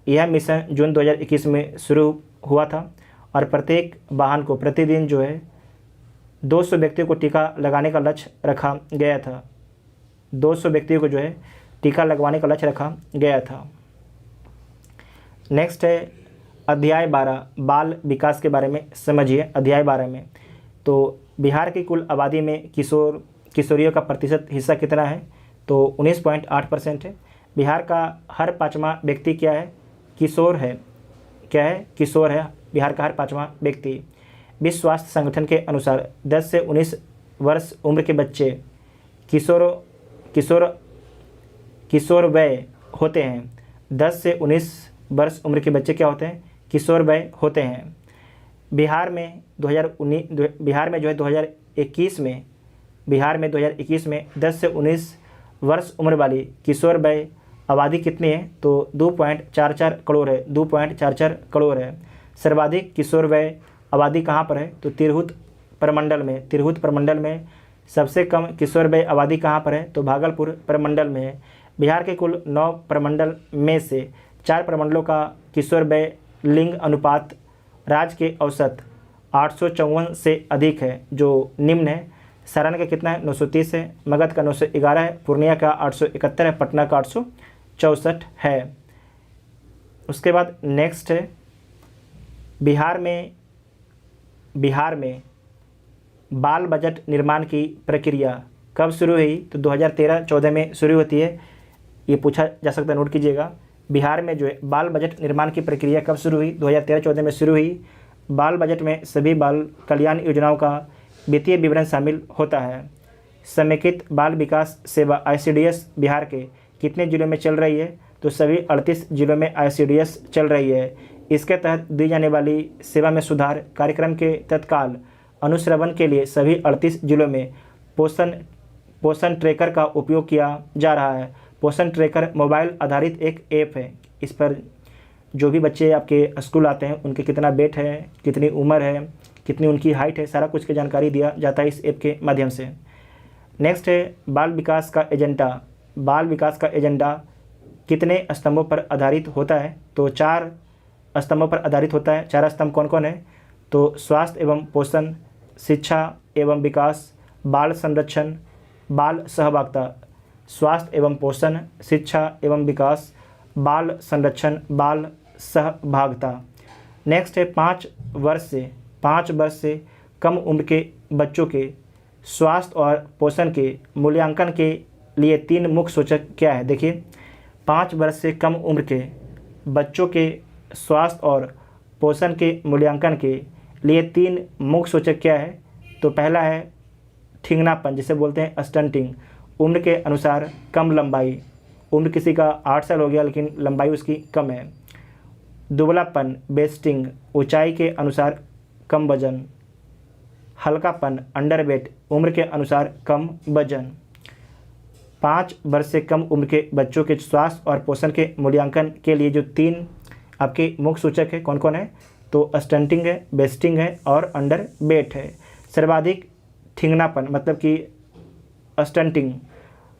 यह मिशन जून 2021 में शुरू हुआ था और प्रत्येक वाहन को प्रतिदिन जो है 200 व्यक्तियों को टीका लगाने का लक्ष्य रखा गया था। 200 व्यक्तियों को जो है टीका लगवाने का लक्ष्य रखा गया था। नेक्स्ट है अध्याय 12 बाल विकास के बारे में समझिए। अध्याय 12 में तो बिहार की कुल आबादी में किशोरियों का प्रतिशत हिस्सा कितना है, तो 19.8% है। बिहार का हर 5वां व्यक्ति क्या है, किशोर है। क्या है, किशोर है बिहार का हर 5वां व्यक्ति। विश्व स्वास्थ्य संगठन के अनुसार 10 से 19 वर्ष उम्र के बच्चे किशोर वय होते हैं। 10 से 19 वर्ष उम्र के बच्चे क्या होते हैं, किशोर वय होते हैं। बिहार में 2021 में 10 से 19 वर्ष उम्र वाली किशोर वय आबादी कितनी है, तो 2.44 करोड़ है, 2.44 करोड़ है। सर्वाधिक किशोर वय आबादी कहाँ पर है, तो तिरहुत प्रमंडल में। सबसे कम किशोर वय आबादी कहाँ पर है, तो भागलपुर प्रमंडल में है। बिहार के कुल 9 प्रमंडल में से 4 प्रमंडलों का किशोर वय लिंग अनुपात राज्य के औसत 854 से अधिक है, जो निम्न है। सारण का कितना है, 930 है, मगध का 911 है, पूर्णिया का 871 है, पटना का 864 है। उसके बाद नेक्स्ट है, बिहार में बाल बजट निर्माण की प्रक्रिया कब शुरू हुई, तो 2013-14 में शुरू होती है। ये पूछा जा सकता है, नोट कीजिएगा। बिहार में जो है बाल बजट निर्माण की प्रक्रिया कब शुरू हुई, 2013-14 में शुरू हुई। बाल बजट में सभी बाल कल्याण योजनाओं का वित्तीय विवरण शामिल होता है। समेकित बाल विकास सेवा ICDS बिहार के कितने जिलों में चल रही है, तो सभी 38 जिलों में ICDS चल रही है। इसके तहत दी जाने वाली सेवा में सुधार कार्यक्रम के तत्काल अनुश्रवण के लिए सभी 38 जिलों में पोषण ट्रैकर का उपयोग किया जा रहा है। पोषण ट्रैकर मोबाइल आधारित एक ऐप है। इस पर जो भी बच्चे आपके स्कूल आते हैं उनके कितना वेट है, कितनी उम्र है, कितनी उनकी हाइट है, सारा कुछ की जानकारी दिया जाता है इस ऐप के माध्यम से। नेक्स्ट है बाल विकास का एजेंडा। बाल विकास का एजेंडा कितने स्तंभों पर आधारित होता है, तो 4 स्तंभों पर आधारित होता है। 4 स्तंभ कौन कौन है, तो स्वास्थ्य एवं पोषण, शिक्षा एवं विकास, बाल संरक्षण, बाल सहभागिता। स्वास्थ्य एवं पोषण, शिक्षा एवं विकास, बाल संरक्षण, बाल सहभागिता। नेक्स्ट है 5 वर्ष से कम उम्र के बच्चों के स्वास्थ्य और पोषण के मूल्यांकन के लिए 3 मुख्य सूचक क्या है। देखिए, 5 वर्ष से कम उम्र के बच्चों के स्वास्थ्य और पोषण के मूल्यांकन के लिए 3 मुख्य सूचक क्या है, तो पहला है ठिंगनापन, जिसे बोलते हैं स्टंटिंग। उम्र के अनुसार कम लंबाई, उम्र किसी का 8 साल हो गया लेकिन लंबाई उसकी कम है। दुबलापन वेस्टिंग, ऊंचाई के अनुसार कम वजन। हल्कापन अंडरवेट, उम्र के अनुसार कम वजन। 5 वर्ष से कम उम्र के बच्चों के स्वास्थ्य और पोषण के मूल्यांकन के लिए जो 3 आपके मुख्य सूचक है कौन कौन है, तो स्टंटिंग है, वेस्टिंग है और अंडरवेट है। सर्वाधिक ठिंगनापन मतलब कि स्टंटिंग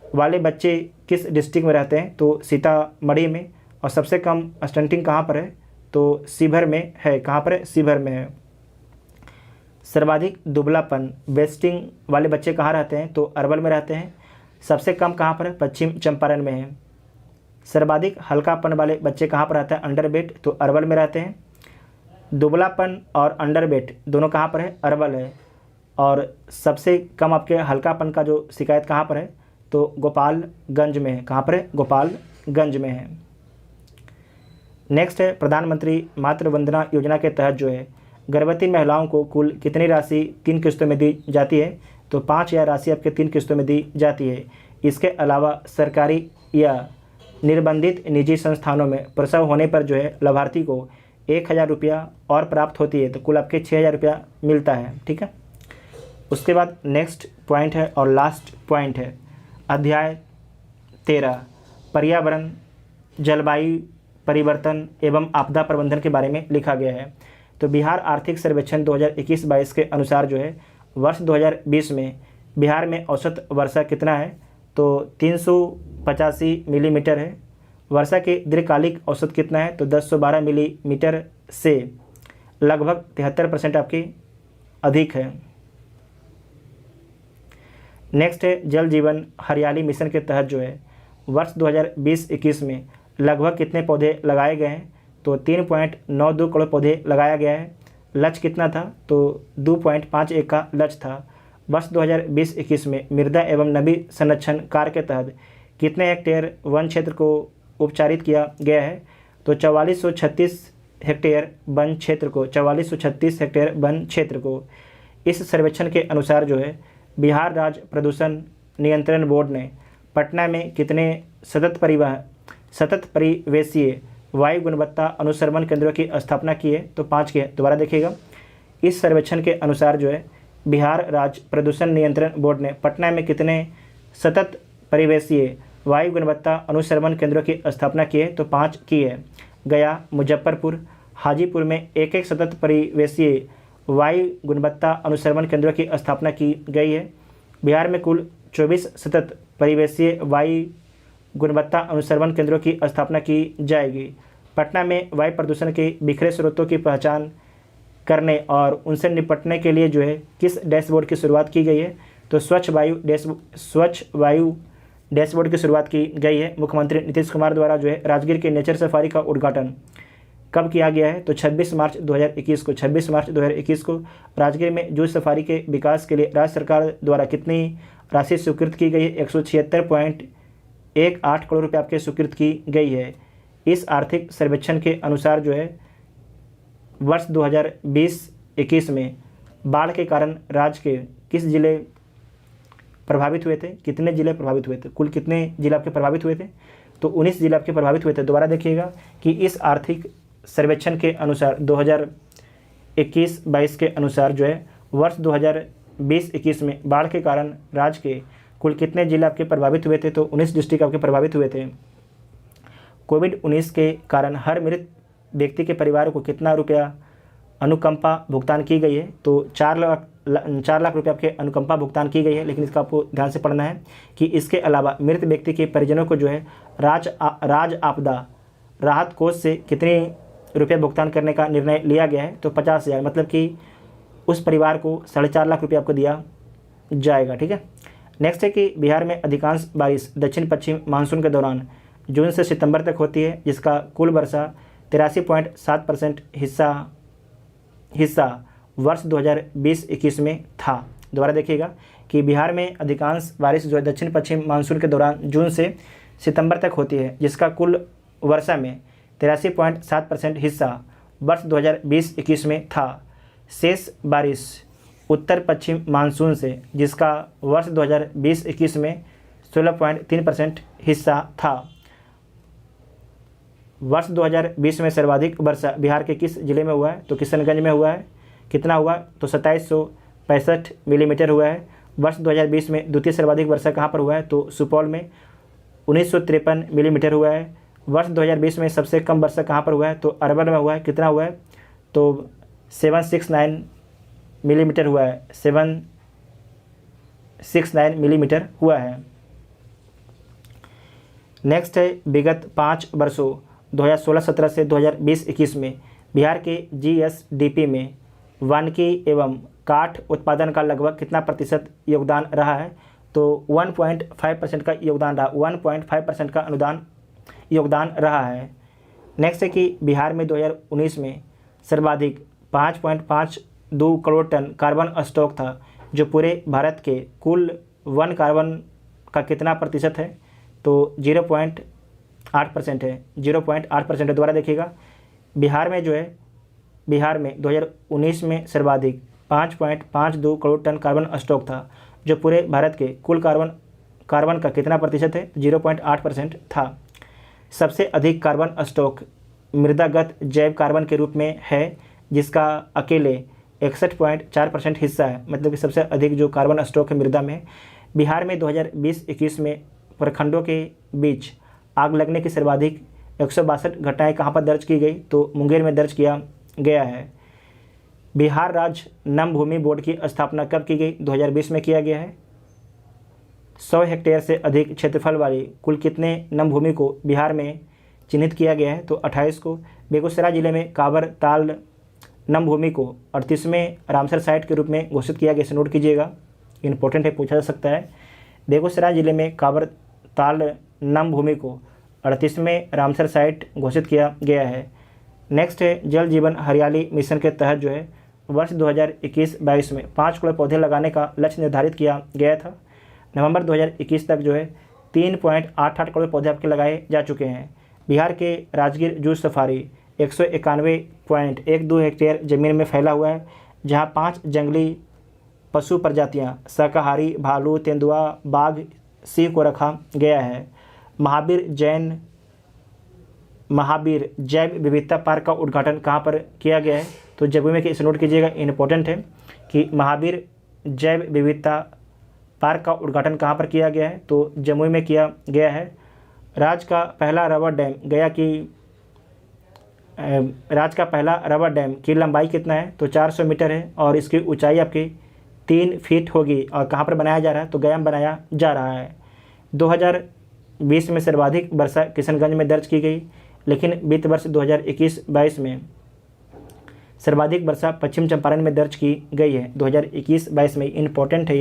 वाले बच्चे किस डिस्ट्रिक्ट में रहते हैं, तो सीतामढ़ी में। और सबसे कम स्टंटिंग कहाँ पर है, तो शिवहर में है। कहाँ पर है, शिवहर में है। सर्वाधिक दुबलापन वेस्टिंग वाले बच्चे कहाँ रहते हैं, तो अरवल में रहते हैं। सबसे कम कहाँ पर है, पश्चिम चंपारण में है। सर्वाधिक हल्कापन वाले बच्चे कहाँ पर रहते हैं, अंडरवेट, तो अरवल में रहते हैं। दुबलापन और अंडरवेट दोनों कहाँ पर है, अरवल है। और सबसे कम आपके हल्कापन का जो शिकायत कहाँ पर है, तो गोपालगंज में है। कहाँ पर है? गोपालगंज में है। नेक्स्ट है प्रधानमंत्री मातृ वंदना योजना के तहत जो है गर्भवती महिलाओं को कुल कितनी राशि 3 किस्तों में दी जाती है? तो 5,000 राशि आपके 3 किस्तों में दी जाती है। इसके अलावा सरकारी या निर्बंधित निजी संस्थानों में प्रसव होने पर जो है लाभार्थी को 1,000 रुपया और प्राप्त होती है, तो कुल आपके 6,000 रुपया मिलता है। ठीक है। उसके बाद नेक्स्ट पॉइंट है और लास्ट पॉइंट है अध्याय 13 पर्यावरण, जलवायु परिवर्तन एवं आपदा प्रबंधन के बारे में लिखा गया है। तो बिहार आर्थिक सर्वेक्षण 2021-22 के अनुसार जो है वर्ष 2020 में बिहार में औसत वर्षा कितना है? तो 385 मिलीमीटर है। वर्षा के दीर्घकालिक औसत कितना है? तो 1012 मिलीमीटर से लगभग 73% आपकी अधिक है। नेक्स्ट है जल जीवन हरियाली मिशन के तहत जो है वर्ष 2020-21 में लगभग कितने पौधे लगाए गए हैं? तो 3.92 करोड़ पौधे लगाया गया है। लक्ष्य कितना था? तो 2.51 का लक्ष्य था। वर्ष 2020-21 में मृदा एवं नमी संरक्षण कार्य के तहत कितने हेक्टेयर वन क्षेत्र को उपचारित किया गया है? तो 4436 हेक्टेयर वन क्षेत्र को 4436 हेक्टेयर वन क्षेत्र को। इस सर्वेक्षण के अनुसार जो है बिहार राज्य प्रदूषण नियंत्रण बोर्ड ने पटना में कितने सतत परिवेशीय वायु गुणवत्ता अनुश्रवण केंद्रों की स्थापना की है? तो 5 की है। दोबारा देखिएगा, इस सर्वेक्षण के अनुसार जो है बिहार राज्य प्रदूषण नियंत्रण बोर्ड ने पटना में कितने सतत परिवेशीय वायु गुणवत्ता अनुश्रवण केंद्रों की स्थापना की है? तो 5 की है। गया, मुजफ्फरपुर, हाजीपुर में एक सतत परिवेशीय वायु गुणवत्ता अनुश्रवण केंद्रों की स्थापना की गई है। बिहार में कुल 24 सतत परिवेशीय वायु गुणवत्ता अनुश्रवण केंद्रों की स्थापना की जाएगी। पटना में वायु प्रदूषण के बिखरे स्रोतों की पहचान करने और उनसे निपटने के लिए जो है किस डैशबोर्ड की शुरुआत की गई है? तो स्वच्छ वायु डैशबोर्ड की शुरुआत की गई है। मुख्यमंत्री नीतीश कुमार द्वारा जो है राजगीर के नेचर सफारी का उद्घाटन कब किया गया है? तो 26 मार्च 2021 को राजगीर में जूझ सफारी के विकास के लिए राज्य सरकार द्वारा कितनी राशि स्वीकृत की गई है? 176.18 करोड़ रुपये आपके स्वीकृत की गई है। इस आर्थिक सर्वेक्षण के अनुसार जो है वर्ष 2020-21 में बाढ़ के कारण राज्य के किस जिले प्रभावित हुए थे? कितने जिले प्रभावित हुए थे? कुल कितने जिले आपके प्रभावित हुए थे? तो 19 जिले आपके प्रभावित हुए थे। दोबारा देखिएगा कि इस आर्थिक सर्वेक्षण के अनुसार 2021-22 के अनुसार जो है वर्ष 2020-21 में बाढ़ के कारण राज्य के कुल कितने जिले आपके प्रभावित हुए थे? तो 19 डिस्ट्रिक्ट आपके प्रभावित हुए थे। कोविड-19 के कारण हर मृत व्यक्ति के परिवार को कितना रुपया अनुकंपा भुगतान की गई है? तो 4 लाख रुपये आपके अनुकंपा भुगतान की गई है। लेकिन इसका आपको ध्यान से पढ़ना है कि इसके अलावा मृत व्यक्ति के परिजनों को जो है राज्य आपदा राहत कोष से कितने रुपये भुगतान करने का निर्णय लिया गया है? तो 50,000, मतलब कि उस परिवार को 4.5 लाख रुपये आपको दिया जाएगा। ठीक है। नेक्स्ट है कि बिहार में अधिकांश बारिश दक्षिण पश्चिम मानसून के दौरान जून से सितंबर तक होती है, जिसका कुल वर्षा 83.7% हिस्सा वर्ष 2020-21 में था। दोबारा देखिएगा कि बिहार में अधिकांश बारिश जो है दक्षिण पश्चिम मानसून के दौरान जून से सितंबर तक होती है, जिसका कुल वर्षा में 83.7% हिस्सा वर्ष 2020-21 में था। शेष बारिश उत्तर पश्चिम मानसून से, जिसका वर्ष 2020-21 में 16.3% हिस्सा था। वर्ष 2020 में सर्वाधिक वर्षा बिहार के किस जिले में हुआ है? तो किशनगंज में हुआ है। कितना हुआ? तो 2765 मिलीमीटर हुआ है। वर्ष 2020 में द्वितीय सर्वाधिक वर्षा कहाँ पर हुआ है? तो सुपौल में 1953 मिलीमीटर हुआ है। वर्ष 2020 में सबसे कम वर्षा कहाँ पर हुआ है? तो अरवल में हुआ है। कितना हुआ है? तो 769 मिलीमीटर हुआ है। 769 मिलीमीटर हुआ है। नेक्स्ट है विगत 5 वर्षों 2016-17 से 2020-21 में बिहार के GSDP में वानिकी एवं काठ उत्पादन का लगभग कितना प्रतिशत योगदान रहा है? तो 1.5% का योगदान रहा। 1.5% का अनुदान योगदान रहा है। नेक्स्ट है कि बिहार में 2019 में सर्वाधिक 5.52 करोड़ टन कार्बन स्टॉक था, जो पूरे भारत के कुल वन कार्बन का कितना प्रतिशत है, तो 0.8% है, 0.8% है। दोबारा देखिएगा, बिहार में जो है, बिहार में 2019 में सर्वाधिक 5.52 करोड़ टन कार्बन स्टॉक था, जो पूरे भारत के कुल कार्बन का कितना प्रतिशत है, 0.8% था। सबसे अधिक कार्बन स्टॉक मृदागत जैव कार्बन के रूप में है, जिसका अकेले 61.4% हिस्सा है, मतलब कि सबसे अधिक जो कार्बन स्टॉक है मृदा में। बिहार में 2020-21 में प्रखंडों के बीच आग लगने की सर्वाधिक 162 घटनाएँ कहाँ पर दर्ज की गई, तो मुंगेर में दर्ज किया गया है। बिहार राज्य नम भूमि बोर्ड की स्थापना कब की गई, 2020 में किया गया है। 100 हेक्टेयर से अधिक क्षेत्रफल वाली कुल कितने नम भूमि को बिहार में चिन्हित किया गया है, तो 28 को। बेगूसराय जिले में काबर ताल नम भूमि को 38वें रामसर साइट के रूप में घोषित किया गया, इसे नोट कीजिएगा, इंपॉर्टेंट है, पूछा जा सकता है। बेगूसराय जिले में काबर ताल नम भूमि को 38वें रामसर साइट घोषित किया गया है। नेक्स्ट है, जल जीवन हरियाली मिशन के तहत जो है वर्ष 2021-22 में 5 करोड़ पौधे लगाने का लक्ष्य निर्धारित किया गया था। नवंबर 2021 तक जो है 3.88 करोड़ पौधे आपके लगाए जा चुके हैं। बिहार के राजगीर जू सफारी 191.12 हेक्टेयर ज़मीन में फैला हुआ है, जहां 5 जंगली पशु प्रजातियां शाकाहारी भालू, तेंदुआ, बाघ, सिंह को रखा गया है। महावीर जैव विविधता पार्क का उद्घाटन कहाँ पर किया गया है, तो जम्मू में, इसे नोट कीजिएगा, इंपॉर्टेंट है कि महावीर जैव विविधता पार्क का उद्घाटन कहाँ पर किया गया है, तो जम्मू में किया गया है। राज्य का पहला रबर डैम की लंबाई कितना है, तो 400 मीटर है, और इसकी ऊंचाई आपकी 3 फीट होगी। और कहाँ पर बनाया जा रहा है, तो गया में बनाया जा रहा है। 2020 में सर्वाधिक वर्षा किशनगंज में दर्ज की गई, लेकिन वित्त वर्ष 2021-22 में सर्वाधिक वर्षा पश्चिम चंपारण में दर्ज की गई है। 2021-22 में, इंपॉर्टेंट है,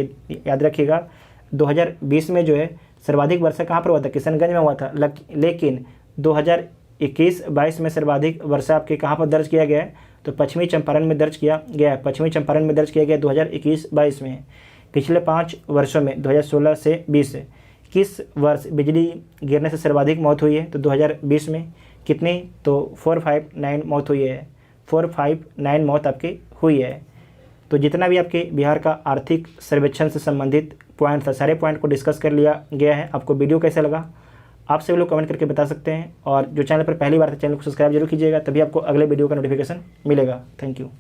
याद रखिएगा। 2020 में जो है सर्वाधिक वर्षा कहाँ पर हुआ था, किशनगंज में हुआ था, लेकिन 2021-22 में सर्वाधिक वर्षा आपके कहाँ पर दर्ज किया गया है, तो पश्चिमी चंपारण में दर्ज किया गया है। पश्चिमी चंपारण में दर्ज किया गया 2021-22 में। पिछले 5 वर्षों में 2016 से 20 किस वर्ष बिजली गिरने से सर्वाधिक मौत हुई है, तो 2020 में कितनी, तो 459 मौत हुई है, 459 मौत आपकी हुई है। तो जितना भी आपके बिहार का आर्थिक सर्वेक्षण से संबंधित पॉइंट था, सारे पॉइंट को डिस्कस कर लिया गया है। आपको वीडियो कैसा लगा, आप सभी लोग कमेंट करके बता सकते हैं, और जो चैनल पर पहली बार था, चैनल को सब्सक्राइब जरूर कीजिएगा, तभी आपको अगले वीडियो का नोटिफिकेशन मिलेगा। Thank you.